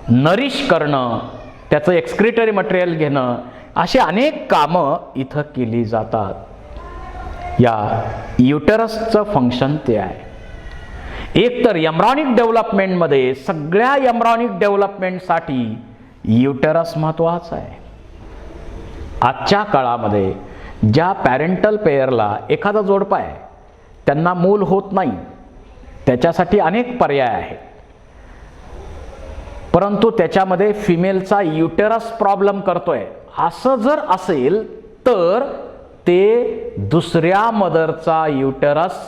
नरिश करणं, त्याचं एक्सक्रिटरी मटेरियल घेणं, अशी अनेक कामं इथं केली जातात. या युटेरसचं फंक्शन ते आहे. एक तर एम्ब्रॉनिक डेव्हलपमेंटमध्ये सगळ्या एम्ब्रॉनिक डेव्हलपमेंटसाठी युटेरस महत्त्वाचं आहे. आजच्या काळामध्ये ज्या पॅरेंटल पेअरला एखादा जोडपा आहे, त्यांना मूल होत नाही, त्याच्यासाठी अनेक पर्याय आहेत, परंतु त्याच्यामध्ये फिमेलचा युटेरस प्रॉब्लेम करतोय, असं जर असेल तर ते दुसऱ्या मदरचा युटेरस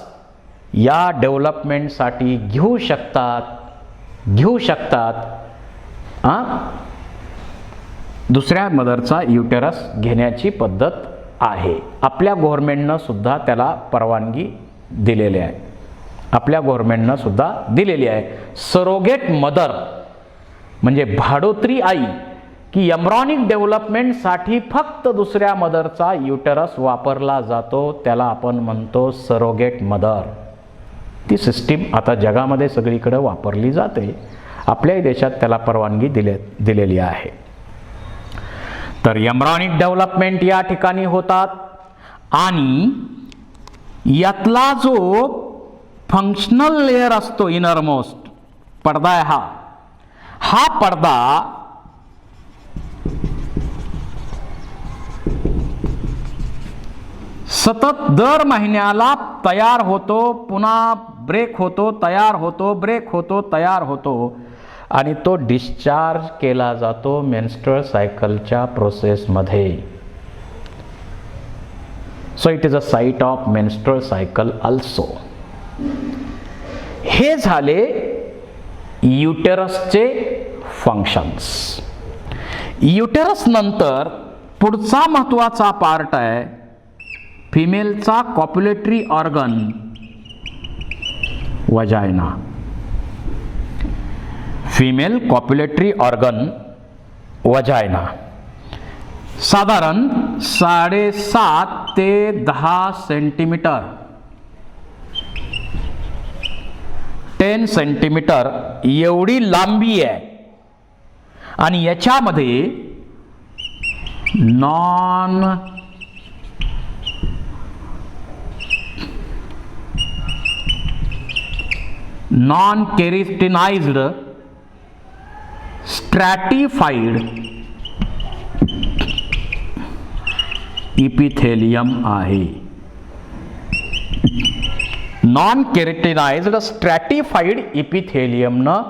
या डेव्हलपमेंटसाठी घेऊ शकतात. दुसऱ्या मदरचा युटेरस घेण्याची पद्धत आहे. आपल्या गव्हर्नमेंटनं सुद्धा त्याला परवानगी दिलेली आहे. सरोगेट मदर म्हणजे भाडोत्री आई, की एम्ब्रॉनिक डेव्हलपमेंटसाठी फक्त दुसऱ्या मदरचा युटेरस वापरला जातो, त्याला आपण म्हणतो सरोगेट मदर. ती सिस्टीम आता जगामध्ये सगळीकडे वापरली जाते. आपल्याही देशात त्याला परवानगी दिलेली आहे. तर एम्ब्रॉनिक डेव्हलपमेंट या ठिकाणी होतात आणि यातला जो फंक्शनल लेअर असतो, इनरमोस्ट पडदा आहे, हा पडदा सतत दर महिन्याला तयार होतो, पुन्हा ब्रेक होतो, तयार होतो, ब्रेक होतो, तयार होतो आणि तो डिस्चार्ज केला जातो मेन्स्ट्रुअल सायकलच्या प्रोसेसमध्ये. So it is a site of menstrual cycle also. हे झाले युटेरसचे फंक्शन्स. युटेरस नंतर पुढचा महत्त्वाचा पार्ट आहे फिमेलचा copulatory organ, vagina. Female copulatory organ vagina साधारण 7.5 ते 10 सेंटीमीटर, 10 सेंटीमीटर एवढी लांबी आहे आणि याच्यामध्ये नॉन केराटिनाइज्ड स्ट्रॅटिफाईड इपिथेलियम आहे. नॉन केराटिनाइज्ड स्ट्रॅटिफाईड इपिथेलियमनं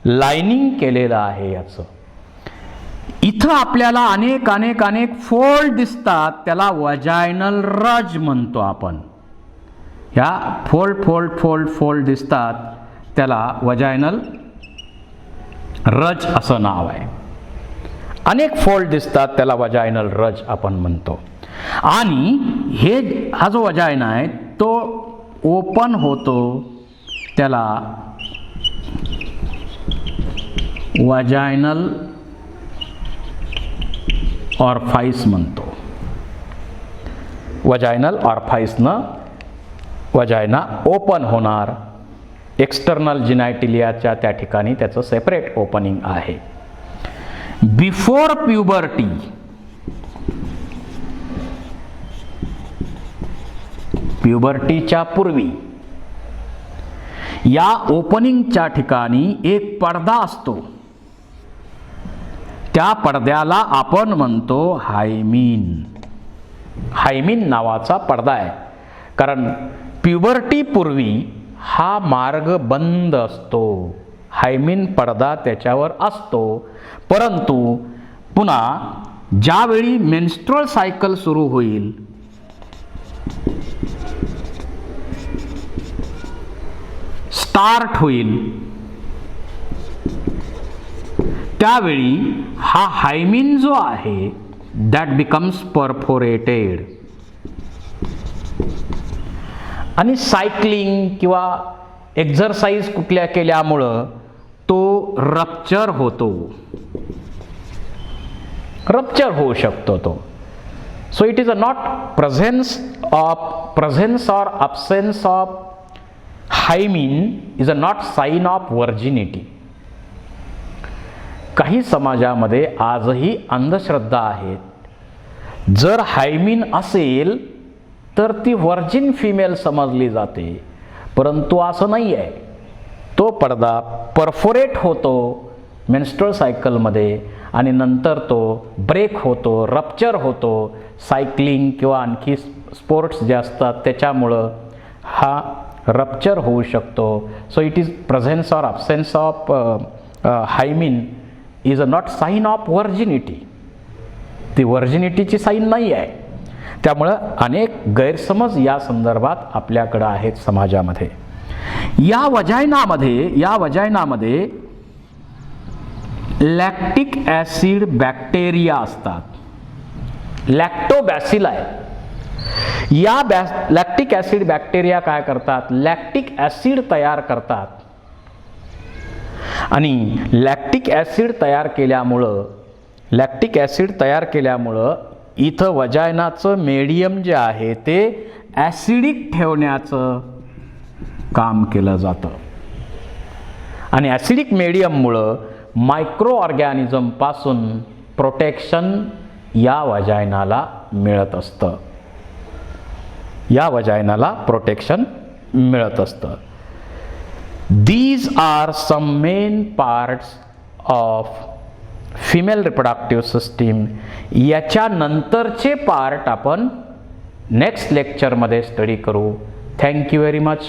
लाइनिंग केलेलं आहे. याचं इथं आपल्याला अनेक फोल्ड दिसतात, त्याला वजायनल रज म्हणतो आपण. ह्या फोल्ड दिसतात, त्याला वजायनल रज असं नाव आहे. अनेक फोल्ड दिसतात, त्याला वजायनल रज आपण म्हणतो. आणि हा जो वजायना आहे तो ओपन होतो, त्याला वजायनल ऑरफाइस म्हणतो. वजायनल ऑरफाइसनं वजायना ओपन होणार. एक्सटर्नल जिनायटिलियाच्या त्या ठिकाणी त्याचं सेपरेट ओपनिंग आहे. बिफोर प्युबर्टी, प्युबर्टीच्या पूर्वी या ओपनिंगच्या ठिकाणी एक पडदा असतो. त्या पडद्याला आपण म्हणतो हायमीन. हायमीन नावाचा पडदा आहे, कारण प्युबर्टी पूर्वी हा मार्ग बंद असतो. हायमीन पडदा त्याच्यावर असतो. परंतु पुन्हा ज्यावेळी मेन्स्ट्रुअल सायकल सुरू होईल, स्टार्ट होईल, त्यावेळी हा हायमीन जो आहे दॅट बिकम्स परफोरेटेड. आणि सायकलिंग किंवा एक्झरसाइज कुठल्या केल्यामुळं तो रप्चर होऊ शकतो तो. So it is a not presence or absence of hymen is a not sign of virginity. काही समाजामध्ये आजही अंधश्रद्धा आहेत. जर हायमीन असेल तर ती व्हर्जिन फिमेल समजली जाते, परंतु असं नाही आहे. तो पडदा परफोरेट होतो मेन्स्ट्रुअल सायकलमध्ये आणि नंतर तो ब्रेक होतो, रप्चर होतो. सायकलिंग किंवा आणखी स्पोर्ट्स जे असतात त्याच्यामुळं हा रप्चर होऊ शकतो. So it is presence or absence of hymen is a not sign of virginity. ती व्हर्जिनिटीची साईन नाही आहे. त्यामुळं अनेक गैरसमज या संदर्भात आपल्याकडं आहेत समाजामध्ये. या वजायनामध्ये लॅक्टिक ॲसिड बॅक्टेरिया असतात. लॅक्टोबॅसिलाई. या लॅक्टिक ॲसिड बॅक्टेरिया काय करतात? लॅक्टिक ॲसिड तयार करतात. आणि लॅक्टिक ॲसिड तयार केल्यामुळं इथं वजायनाचं मीडियम जे आहे ते ॲसिडिक ठेवण्याचं काम केलं जातं. आणि ॲसिडिक मीडियममुळं मायक्रो ऑर्गॅनिझमपासून प्रोटेक्शन या वजायनाला मिळत असतं. These are some main parts of female reproductive system. याच्या नंतरचे पार्ट आपण नेक्स्ट लेक्चरमध्ये स्टडी करू. Thank you very much.